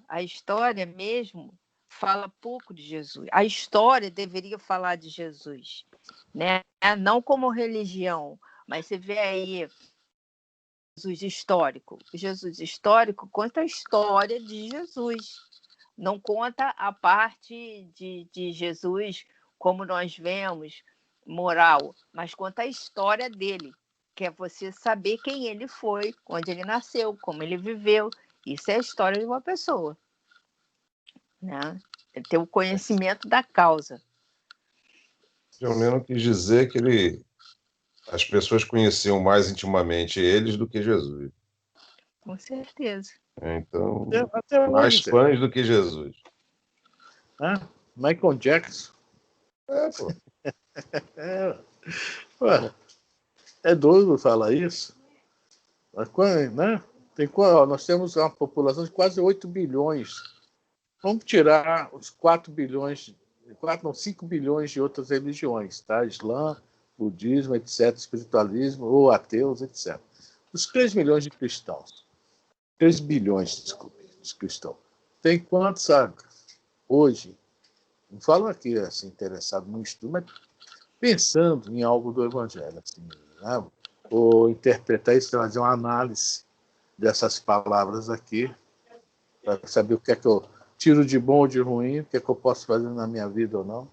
Speaker 1: mesmo fala pouco de Jesus. A história deveria falar de Jesus, né? Não como religião, mas você vê aí Jesus histórico conta a história de Jesus. Não conta a parte de Jesus como nós vemos, moral, mas conta a história dele, que é você saber quem ele foi, onde ele nasceu, como ele viveu. Isso é a história de uma pessoa, né? É ter o conhecimento da causa.
Speaker 5: John Lennon quis dizer que as pessoas conheciam mais intimamente eles do que Jesus.
Speaker 1: Com certeza.
Speaker 5: Então,
Speaker 4: até
Speaker 5: mais
Speaker 4: hoje,
Speaker 5: fãs do que Jesus.
Speaker 4: Michael Jackson.
Speaker 5: Pô.
Speaker 4: É doido falar isso. Mas, né? Nós temos uma população de quase 8 bilhões. Vamos tirar os 4 bilhões, 5 bilhões de outras religiões, tá? Islã, budismo, etc., espiritualismo, ou ateus, etc. Os 3 milhões de cristãos. 3 bilhões, desculpe, de cristãos. Tem quantos, sabe? Hoje, não falo aqui assim, interessado no estudo, mas pensando em algo do Evangelho, assim, né? Ou interpretar isso, fazer uma análise dessas palavras aqui, para saber o que é que eu tiro de bom ou de ruim, o que é que eu posso fazer na minha vida ou não.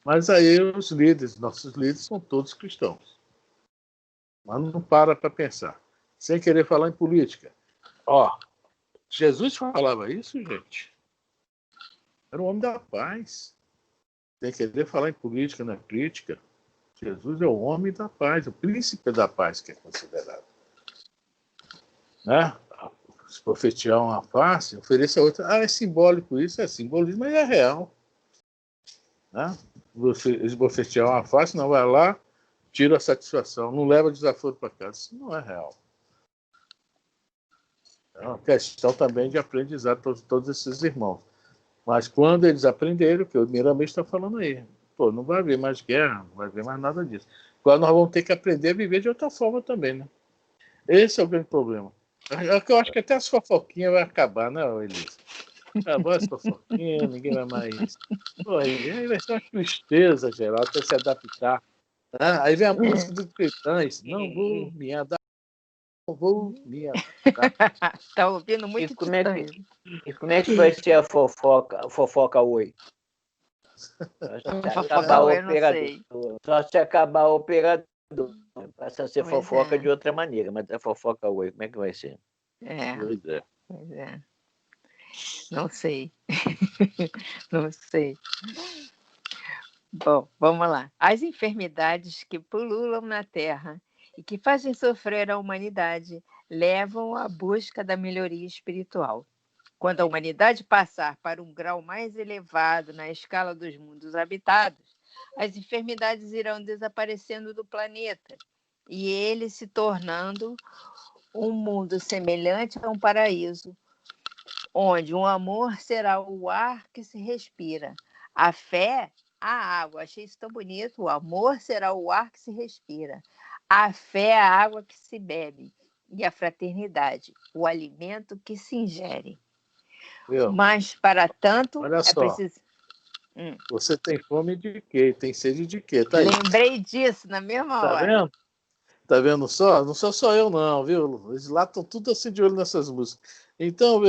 Speaker 4: Mas aí os líderes, nossos líderes, são todos cristãos. Mas não para pensar. Sem querer falar em política. Jesus falava isso, gente. Era um homem da paz. Tem que querer falar em política, na crítica. Jesus é o homem da paz, o príncipe da paz que é considerado. Né? Se profetizar uma face, ofereça outra. É simbólico isso, é simbolismo, mas é real. Né? Você esbofetear uma face, não vai lá, tira a satisfação, não leva desaforo para casa. Isso não é real. É uma questão também de aprendizado para todos esses irmãos. Mas quando eles aprenderam, que o Miramês está falando aí, pô, não vai haver mais guerra, não vai haver mais nada disso. Agora nós vamos ter que aprender a viver de outra forma também, né? Esse é o grande problema. Eu acho que até as fofoquinhas vai acabar, né, Elisa? Acabou as fofoquinhas, ninguém vai mais. Pô, aí vai ser uma tristeza geral até se adaptar. Né? Aí vem a música do Cristãs, não vou me adaptar, não vou me adaptar.
Speaker 1: Tá ouvindo muito Titãs.
Speaker 2: E como é que vai ser a fofoca oi? Só se acabar o operador. Passa a ser fofoca de outra maneira, mas a fofoca oi, como é que vai ser?
Speaker 1: Pois é. Não sei. Não sei. Bom, vamos lá. As enfermidades que pululam na Terra e que fazem sofrer a humanidade levam à busca da melhoria espiritual. Quando a humanidade passar para um grau mais elevado na escala dos mundos habitados, as enfermidades irão desaparecendo do planeta e ele se tornando um mundo semelhante a um paraíso, onde o amor será o ar que se respira, a fé, a água. Achei isso tão bonito. O amor será o ar que se respira, a fé, a água que se bebe, e a fraternidade, o alimento que se ingere. Mas, para tanto,
Speaker 4: olha só,
Speaker 1: preciso...
Speaker 4: Você tem fome de quê? Tem sede de quê? Tá aí.
Speaker 1: Lembrei disso na mesma hora.
Speaker 4: Vendo? Tá vendo só? Não sou só eu, não, viu? Eles lá estão tudo assim de olho nessas músicas. Então,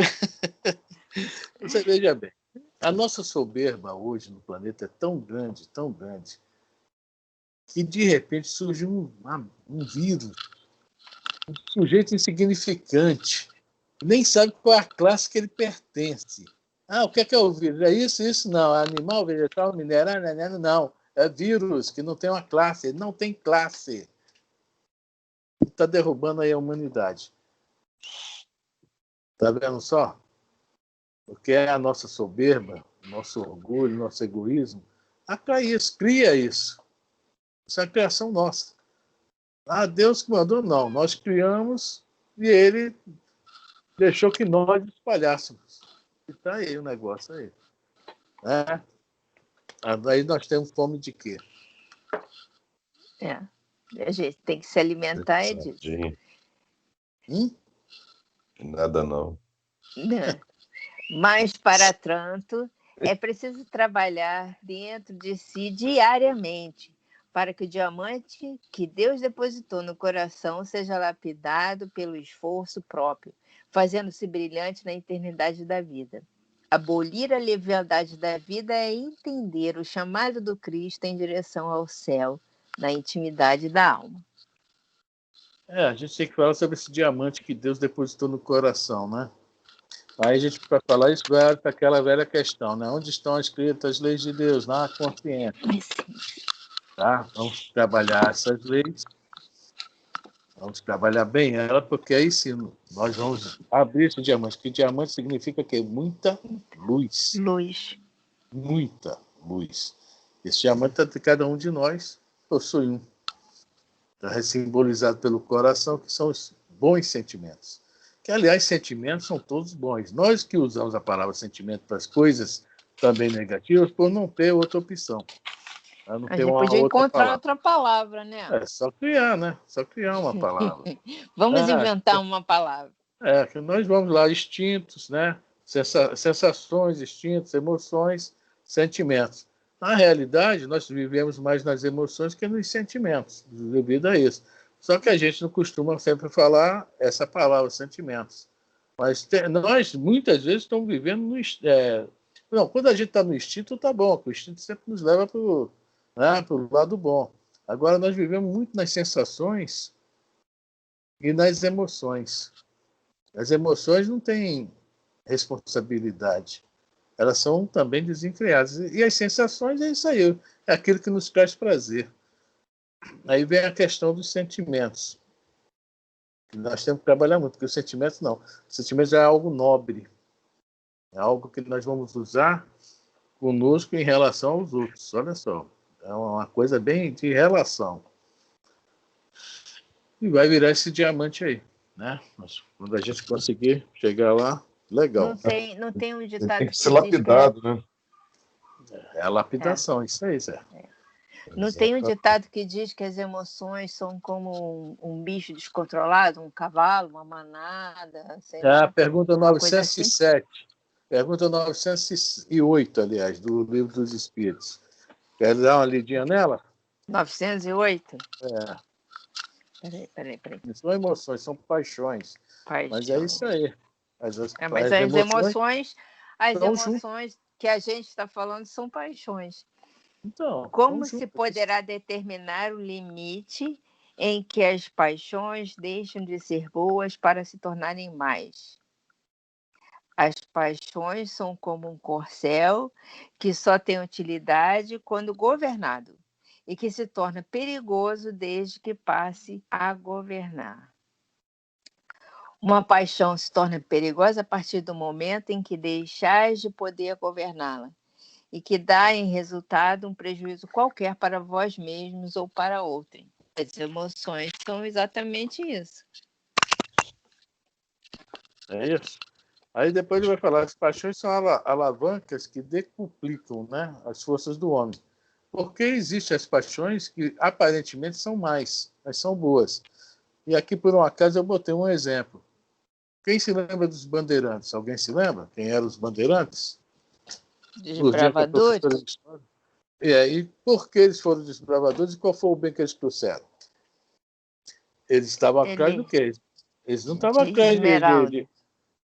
Speaker 4: você veja bem. A nossa soberba hoje no planeta é tão grande, que de repente surge um vírus, um sujeito insignificante, nem sabe qual é a classe que ele pertence. O que é o vírus? É isso não. Animal, vegetal, mineral, não. É vírus que não tem uma classe, ele não tem classe. Está derrubando aí a humanidade. Está vendo só? Porque é a nossa soberba, nosso orgulho, nosso egoísmo. Cria isso. Isso é a criação nossa. Deus que mandou, não. Nós criamos e ele deixou que nós espalhássemos. E está aí o negócio aí. Aí nós temos fome de quê?
Speaker 1: A gente tem que se alimentar disso.
Speaker 5: Nada não.
Speaker 1: Mas, para tanto, é preciso trabalhar dentro de si diariamente, para que o diamante que Deus depositou no coração seja lapidado pelo esforço próprio, fazendo-se brilhante na eternidade da vida. Abolir a leviandade da vida é entender o chamado do Cristo em direção ao céu, na intimidade da alma.
Speaker 4: A gente tem que falar sobre esse diamante que Deus depositou no coração, né? Aí a gente, para falar isso, vai para aquela velha questão, né? Onde estão escritas as leis de Deus? Na consciência. Tá? Vamos trabalhar essas leis. Vamos trabalhar bem ela, porque aí sim nós vamos abrir esse diamante. Porque diamante significa que muita luz. Muita luz. Esse diamante, cada um de nós possui um. Está simbolizado pelo coração, que são os bons sentimentos. Que, aliás, sentimentos são todos bons. Nós que usamos a palavra sentimento para as coisas também negativas, por não ter outra opção.
Speaker 1: A gente podia encontrar outra palavra, né?
Speaker 4: Só criar, né? Só criar uma palavra.
Speaker 1: Vamos inventar uma palavra.
Speaker 4: Que nós vamos lá, instintos, né? Sensações, instintos, emoções, sentimentos. Na realidade, nós vivemos mais nas emoções que nos sentimentos, devido a isso. Só que a gente não costuma sempre falar essa palavra, sentimentos. Mas nós, muitas vezes, estamos vivendo no... Não, quando a gente está no instinto, tá bom, porque o instinto sempre nos leva para o lado bom. Agora, nós vivemos muito nas sensações e nas emoções. As emoções não têm responsabilidade. elas são também desenfreadas. E as sensações é isso aí, é aquilo que nos traz prazer. Aí vem a questão dos sentimentos. Nós temos que trabalhar muito, porque os sentimentos não. Os sentimentos é algo nobre. É algo que nós vamos usar conosco em relação aos outros. Olha só. É uma coisa bem de relação. E vai virar esse diamante aí, né? Mas quando a gente conseguir chegar lá, legal.
Speaker 1: Não tem um
Speaker 5: Ele
Speaker 1: ditado
Speaker 5: tem que
Speaker 1: que
Speaker 5: ser
Speaker 1: diz
Speaker 5: lapidado, né?
Speaker 4: É a lapidação, isso aí, Zé.
Speaker 1: Não tem um ditado que diz que as emoções são como um bicho descontrolado, um cavalo, uma manada, sei
Speaker 4: É a
Speaker 1: lá.
Speaker 4: Pergunta
Speaker 1: Uma coisa assim?
Speaker 4: 907. Pergunta 908, aliás, do Livro dos Espíritos. Quer dar uma lidinha nela?
Speaker 1: 908?
Speaker 4: É.
Speaker 1: Peraí.
Speaker 4: Não são emoções, são paixões. Mas é isso aí.
Speaker 1: Mas as
Speaker 4: estão juntas.
Speaker 1: emoções que a gente está falando são paixões.
Speaker 4: Então,
Speaker 1: Como se poderá determinar o limite em que as paixões deixam de ser boas para se tornarem más? As paixões são como um corcel que só tem utilidade quando governado e que se torna perigoso desde que passe a governar. Uma paixão se torna perigosa a partir do momento em que deixais de poder governá-la e que dá em resultado um prejuízo qualquer para vós mesmos ou para outrem. As emoções são exatamente isso.
Speaker 4: É isso. Aí depois ele vai falar que as paixões são alavancas que decuplicam, né, as forças do homem. Porque existem as paixões que aparentemente são mais, mas são boas. E aqui, por um acaso, eu botei um exemplo. Quem se lembra dos bandeirantes? Alguém se lembra? Quem eram os bandeirantes?
Speaker 1: Desbravadores?
Speaker 4: E por que eles foram desbravadores e qual foi o bem que eles trouxeram? Eles estavam atrás do quê? Eles não estavam atrás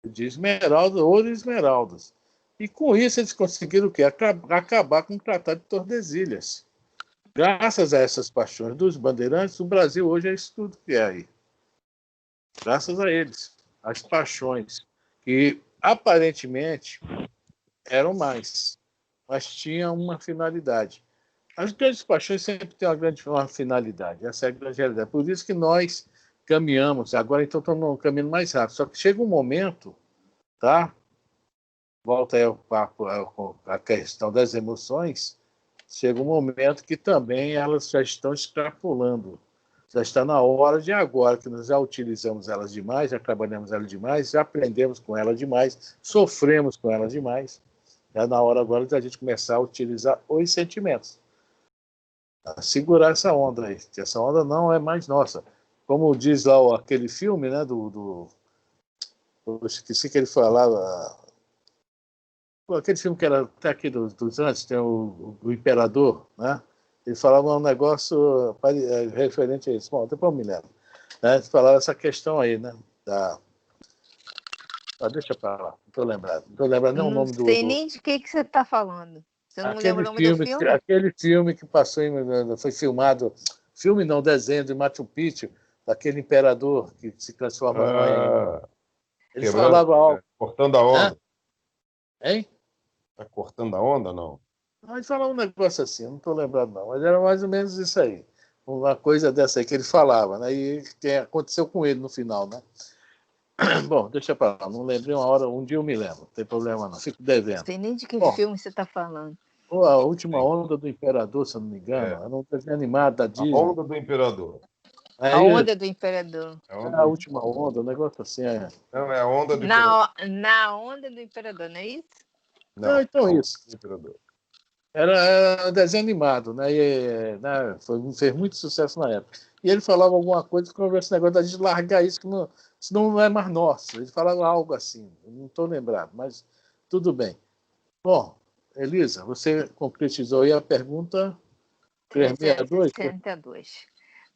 Speaker 4: de esmeralda, ouro e esmeraldas. E com isso eles conseguiram o quê? Acabar com o Tratado de Tordesilhas. Graças a essas paixões dos bandeirantes, o Brasil hoje é isso tudo que é aí. Graças a eles. As paixões que aparentemente eram mais, mas tinham uma finalidade. As grandes paixões sempre têm uma finalidade, essa é a grande realidade. Por isso que nós caminhamos, agora então estamos caminhando mais rápido, só que chega um momento, tá? Volta aí o papo, a questão das emoções, chega um momento que também elas já estão extrapolando. Já está na hora de agora, que nós já utilizamos elas demais, já trabalhamos elas demais, já aprendemos com elas demais, sofremos com elas demais. É na hora agora de a gente começar a utilizar os sentimentos. A segurar essa onda aí, que essa onda não é mais nossa. Como diz lá aquele filme, né, eu esqueci que ele falava... Aquele filme que era até aqui dos antes, tem o Imperador, né? Ele falava um negócio referente a isso. Bom, depois eu me lembro. Né? Ele falava essa questão aí, né? Deixa para lá, não estou lembrado. Não estou lembrando nem o nome do...
Speaker 1: Não sei nem de que você está falando. Você não lembra o nome do filme?
Speaker 4: Aquele filme que passou, foi filmado... Filme não, desenho de Machu Picchu, daquele imperador que se transforma em... Ele falava algo...
Speaker 5: Cortando a onda.
Speaker 4: Hein?
Speaker 5: Tá cortando a onda, não?
Speaker 4: Ele falava um negócio assim, não estou lembrando não, mas era mais ou menos isso aí. Uma coisa dessa aí que ele falava, né? E que aconteceu com ele no final, né? Bom, deixa para lá, não lembrei uma hora, um dia eu me lembro, não tem problema não, fico devendo. Não
Speaker 1: sei nem de que filme você está falando.
Speaker 4: A Última Onda do Imperador, se eu não me engano, era um desenho animado da Disney.
Speaker 5: A Onda do Imperador.
Speaker 1: A Onda do Imperador.
Speaker 4: A Última Onda, um negócio assim.
Speaker 5: Não, é a Onda do
Speaker 1: Imperador. Na Onda do Imperador, não é isso?
Speaker 4: Não, então isso. Era um desenho animado, né? Fez muito sucesso na época. E ele falava alguma coisa com esse negócio de largar isso, senão não é mais nosso. Ele falava algo assim, não estou lembrado, mas tudo bem. Bom, Elisa, você concretizou aí a pergunta 362?
Speaker 1: 362.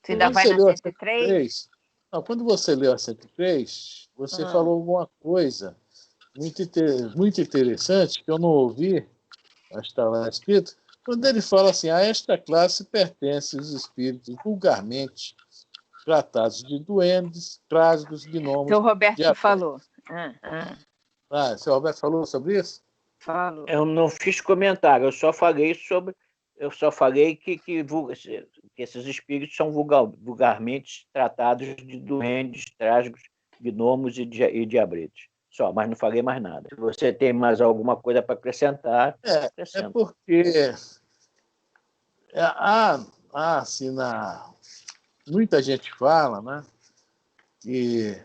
Speaker 1: Você ainda vai na 103?
Speaker 4: Não, quando você leu a 103, você falou alguma coisa muito interessante que eu não ouvi, mas está lá escrito, quando ele fala assim, a esta classe pertencem os espíritos vulgarmente tratados de duendes, trasgos, gnomos...
Speaker 1: Seu Roberto falou.
Speaker 4: Seu Roberto falou sobre isso?
Speaker 1: Falo.
Speaker 2: Eu não fiz comentário, eu só falei que esses espíritos são vulgarmente tratados de duendes, trasgos, gnomos e diabretes. Só, mas não falei mais nada. Se você tem mais alguma coisa para acrescentar,
Speaker 4: É
Speaker 2: acrescenta.
Speaker 4: porque assim, muita gente fala, né, que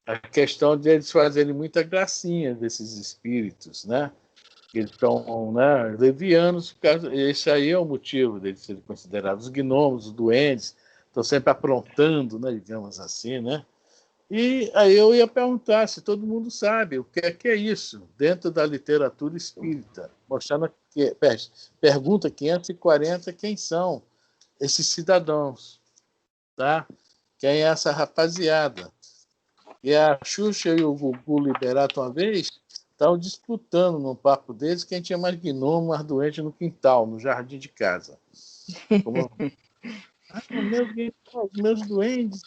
Speaker 4: a questão de eles fazerem muita gracinha desses espíritos, né? Eles são, né, levianos, esse aí é o motivo deles serem considerados os gnomos, os duendes, estão sempre aprontando, né, digamos assim, né? E aí eu ia perguntar se todo mundo sabe o que é isso dentro da literatura espírita, mostrando que pergunta 540 quem são esses cidadãos, tá? Quem é essa rapaziada? E a Xuxa e o Gugu Liberato uma vez estavam disputando num papo deles quem tinha mais gnomo, mais doente no quintal, no jardim de casa. Como... meus duendes.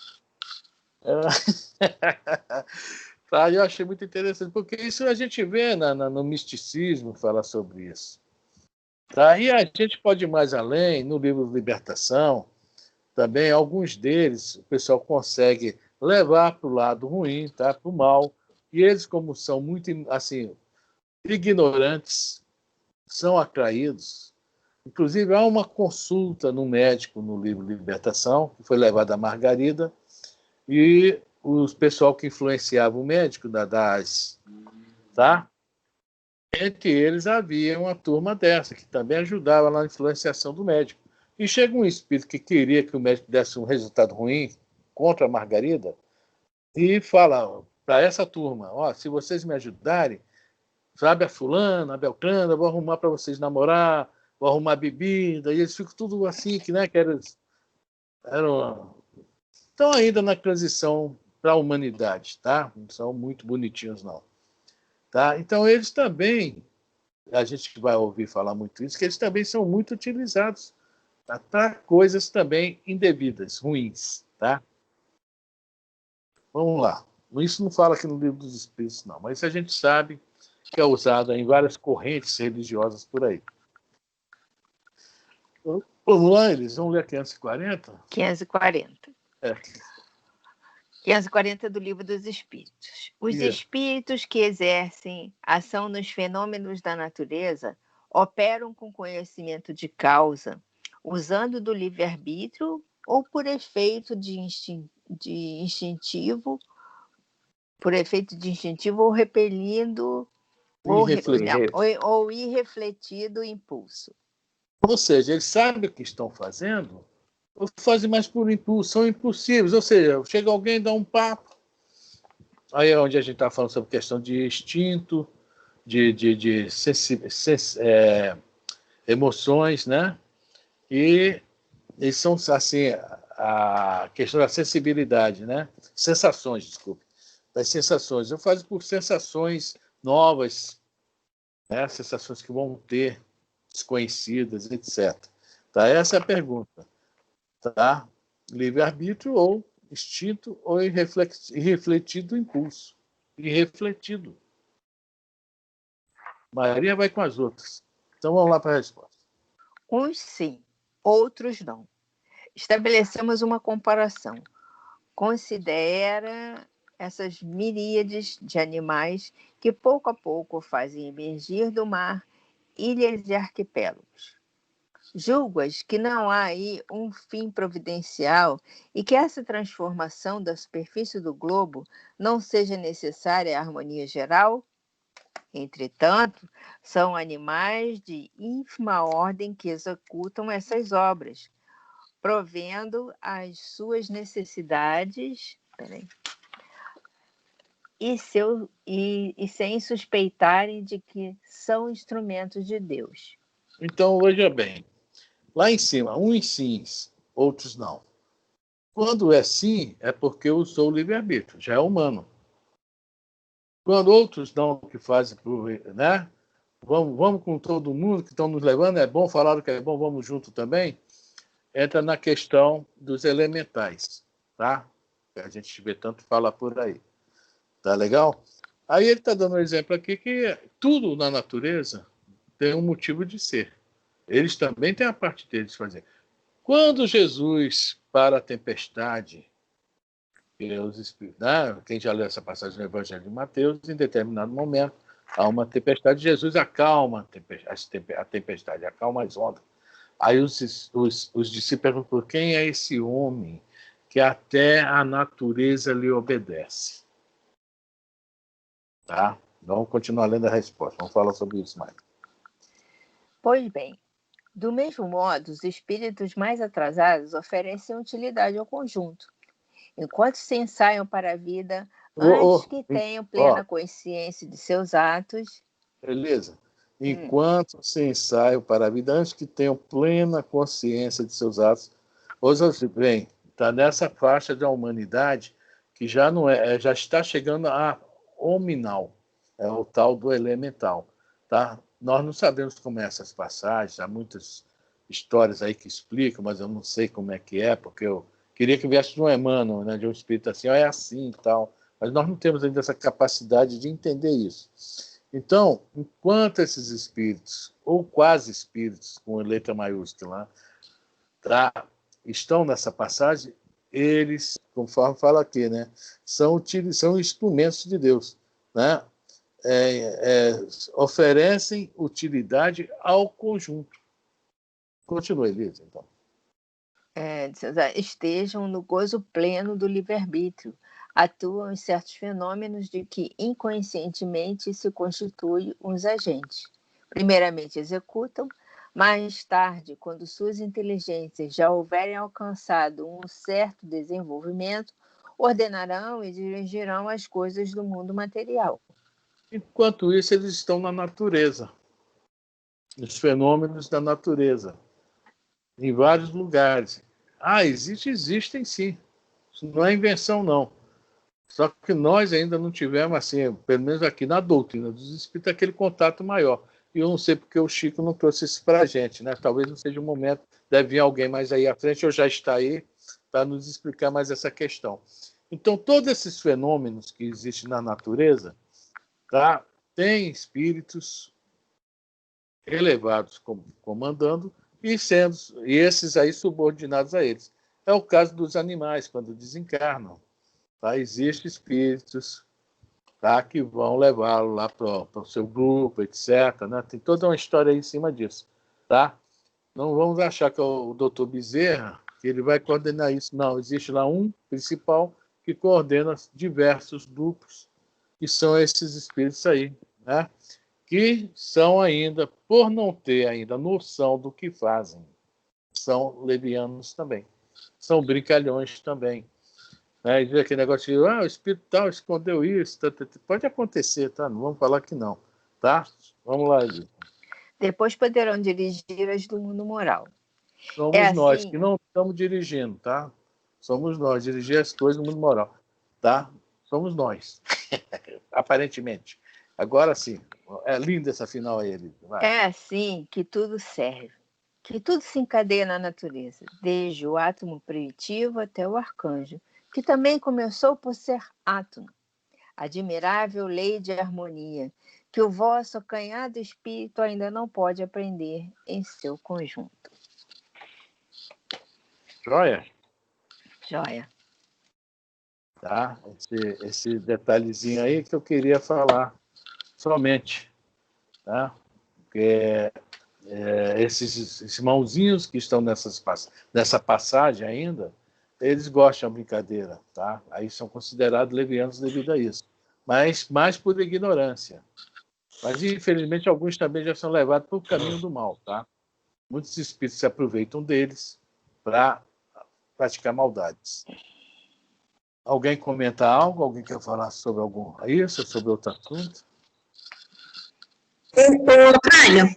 Speaker 4: Tá, eu achei muito interessante, porque isso a gente vê no misticismo falar sobre isso. Tá? E a gente pode ir mais além, no livro Libertação, também alguns deles o pessoal consegue levar para o lado ruim, tá? Para o mal. E eles, como são muito assim, ignorantes, são atraídos. Inclusive, há uma consulta no médico no livro Libertação, que foi levada a Margarida, e os pessoal que influenciava o médico tá? Entre eles havia uma turma dessa, que também ajudava na influenciação do médico. E chega um espírito que queria que o médico desse um resultado ruim contra a Margarida e fala para essa turma, se vocês me ajudarem, sabe, a fulana, a Beltrana, vou arrumar para vocês namorar, vou arrumar bebida, e eles ficam tudo assim, que, né, que estão ainda na transição para a humanidade, tá? Não são muito bonitinhos, não. Tá? Então, eles também, a gente vai ouvir falar muito isso, que eles também são muito utilizados para coisas também indevidas, ruins, tá? Vamos lá. Isso não fala aqui no Livro dos Espíritos, não, mas a gente sabe que é usado em várias correntes religiosas por aí. Vamos lá, eles vão ler 540?
Speaker 1: 540.
Speaker 4: É.
Speaker 1: 540 do Livro dos Espíritos. Os espíritos que exercem ação nos fenômenos da natureza operam com conhecimento de causa, usando do livre-arbítrio ou por efeito de instintivo ou repelindo ou irrefletido impulso.
Speaker 4: Ou seja, eles sabem o que estão fazendo, ou fazem mais por impulso, são impulsivos. Ou seja, chega alguém e dá um papo. Aí é onde a gente está falando sobre questão de instinto, de emoções, né? E eles são, assim, a questão da sensibilidade, né? Sensações, desculpe. Das sensações. Eu faço por sensações novas, né? Sensações que vão ter, desconhecidas, etc. Tá? Essa é a pergunta. Tá? Livre-arbítrio ou instinto ou irrefletido impulso. Irrefletido. Maria vai com as outras. Então vamos lá para a resposta.
Speaker 1: Uns sim, outros não. Estabelecemos uma comparação. Considera essas miríades de animais que pouco a pouco fazem emergir do mar ilhas e arquipélagos. Julgas que não há aí um fim providencial e que essa transformação da superfície do globo não seja necessária à harmonia geral? Entretanto, são animais de ínfima ordem que executam essas obras, provendo as suas necessidades e sem suspeitarem de que são instrumentos de Deus.
Speaker 4: Então, veja bem, lá em cima, uns sim, outros não. Quando é sim, é porque eu sou o livre-arbítrio, já é humano. Quando outros não, que fazem, né? Vamos com todo mundo que estão nos levando, é bom, falaram que é bom, vamos junto também. Entra na questão dos elementais, tá? Que a gente vê tanto falar por aí. Tá legal? Aí ele está dando um exemplo aqui que tudo na natureza tem um motivo de ser. Eles também têm a parte deles de fazer. Quando Jesus para a tempestade, quem já leu essa passagem no Evangelho de Mateus, em determinado momento, há uma tempestade, Jesus acalma a tempestade, acalma as ondas. Aí os discípulos perguntam, quem é esse homem que até a natureza lhe obedece? Tá? Vamos continuar lendo a resposta. Vamos falar sobre isso mais.
Speaker 1: Pois bem, do mesmo modo, os espíritos mais atrasados oferecem utilidade ao conjunto, enquanto se ensaiam para a vida antes que tenham plena consciência de seus atos.
Speaker 4: Beleza? Enquanto se ensaiam para a vida antes que tenham plena consciência de seus atos. Bem, está nessa faixa da humanidade que já não já está chegando a hominal, é o tal do elemental, tá? Nós não sabemos como é essas passagens, há muitas histórias aí que explicam, mas eu não sei como é que é, porque eu queria que viesse de um Emmanuel, né, de um espírito assim, é assim e tal, mas nós não temos ainda essa capacidade de entender isso. Então, enquanto esses espíritos, ou quase espíritos, com letra maiúscula, estão nessa passagem, eles, conforme fala aqui, né, são instrumentos de Deus, né? Oferecem utilidade ao conjunto. Continue, Elisa, então.
Speaker 1: Estejam no gozo pleno do livre-arbítrio, atuam em certos fenômenos de que inconscientemente se constituem os agentes. Primeiramente executam, mais tarde, quando suas inteligências já houverem alcançado um certo desenvolvimento, ordenarão e dirigirão as coisas do mundo material.
Speaker 4: Enquanto isso, eles estão na natureza, nos fenômenos da natureza, em vários lugares. Existem sim. Isso não é invenção, não. Só que nós ainda não tivemos, assim, pelo menos aqui na doutrina dos espíritos, aquele contato maior. E eu não sei porque o Chico não trouxe isso para a gente, né? Talvez não seja o momento, deve vir alguém mais aí à frente, ou já está aí, para nos explicar mais essa questão. Então, todos esses fenômenos que existem na natureza, tá? Tem espíritos elevados comandando e esses aí subordinados a eles. É o caso dos animais, quando desencarnam. Tá? Existem espíritos, tá, que vão levá-lo lá para o seu grupo, etc. Né? Tem toda uma história aí em cima disso. Tá? Não vamos achar que é o doutor Bezerra, que ele vai coordenar isso. Não, existe lá um principal que coordena diversos grupos, que são esses espíritos aí, né? Que são ainda, por não ter ainda noção do que fazem, são levianos também. São brincalhões também. Né? E aquele negócio de, o espírito tal escondeu isso. Pode acontecer, tá? Não vamos falar que não. Tá? Vamos lá, Edith.
Speaker 1: Depois poderão dirigir as do mundo moral.
Speaker 4: Somos nós que não estamos dirigindo, tá? Somos nós, dirigir as coisas do mundo moral. Tá? Somos nós. Aparentemente. Agora sim. É linda essa final aí, Elisa.
Speaker 1: É assim que tudo serve, que tudo se encadeia na natureza, desde o átomo primitivo até o arcanjo, que também começou por ser átomo. Admirável lei de harmonia, que o vosso acanhado espírito ainda não pode aprender em seu conjunto.
Speaker 4: Joia?
Speaker 1: Joia.
Speaker 4: Tá? Esse detalhezinho aí que eu queria falar somente. Tá? Porque esses irmãozinhos que estão nessa passagem ainda, eles gostam da brincadeira, tá? Aí são considerados levianos devido a isso. Mas mais por ignorância. Mas, infelizmente, alguns também já são levados para o caminho do mal, tá? Muitos espíritos se aproveitam deles para praticar maldades. Alguém comenta algo? Alguém quer falar sobre isso, sobre outro assunto?
Speaker 6: Crânio,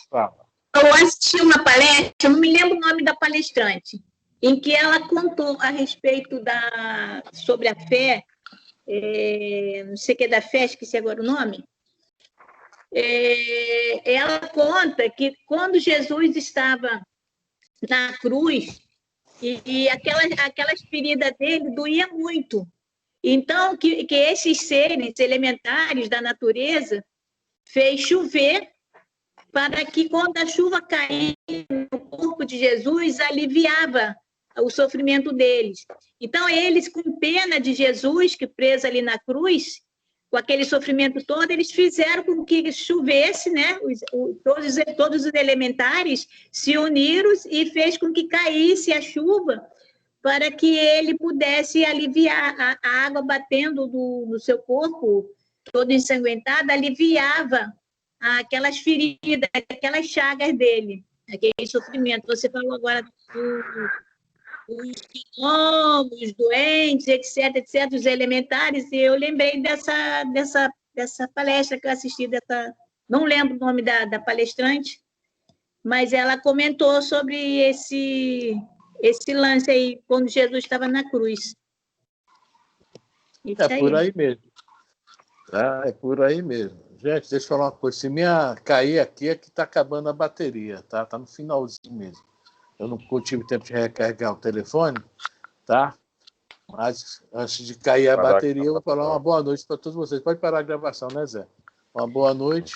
Speaker 4: Fala.
Speaker 6: eu assisti uma palestra, eu não me lembro o nome da palestrante, em que ela contou a respeito sobre a fé, não sei o que é da fé, esqueci agora o nome. Ela conta que quando Jesus estava na cruz, e aquelas feridas dele doía muito. Então, que esses seres elementares da natureza fez chover para que, quando a chuva caía no corpo de Jesus, aliviava o sofrimento deles. Então, eles, com pena de Jesus, que preso ali na cruz, com aquele sofrimento todo, eles fizeram com que chovesse, né? Todos os elementares se uniram e fez com que caísse a chuva para que ele pudesse aliviar a água batendo no seu corpo, todo ensanguentado, aliviava aquelas feridas, aquelas chagas dele, aquele sofrimento. Você falou agora dos gnomos, doentes, etc., os elementares, e eu lembrei dessa palestra que eu assisti, não lembro o nome da palestrante, mas ela comentou sobre esse lance aí, quando Jesus estava na cruz.
Speaker 4: É por aí mesmo. Tá? É por aí mesmo. Gente, deixa eu falar uma coisa. Se minha cair aqui, é que está acabando a bateria, tá? Está no finalzinho mesmo. Eu não tive tempo de recarregar o telefone, tá? Mas antes de cair a bateria, eu vou falar uma boa noite para todos vocês. Pode parar a gravação, né, Zé? Uma boa noite.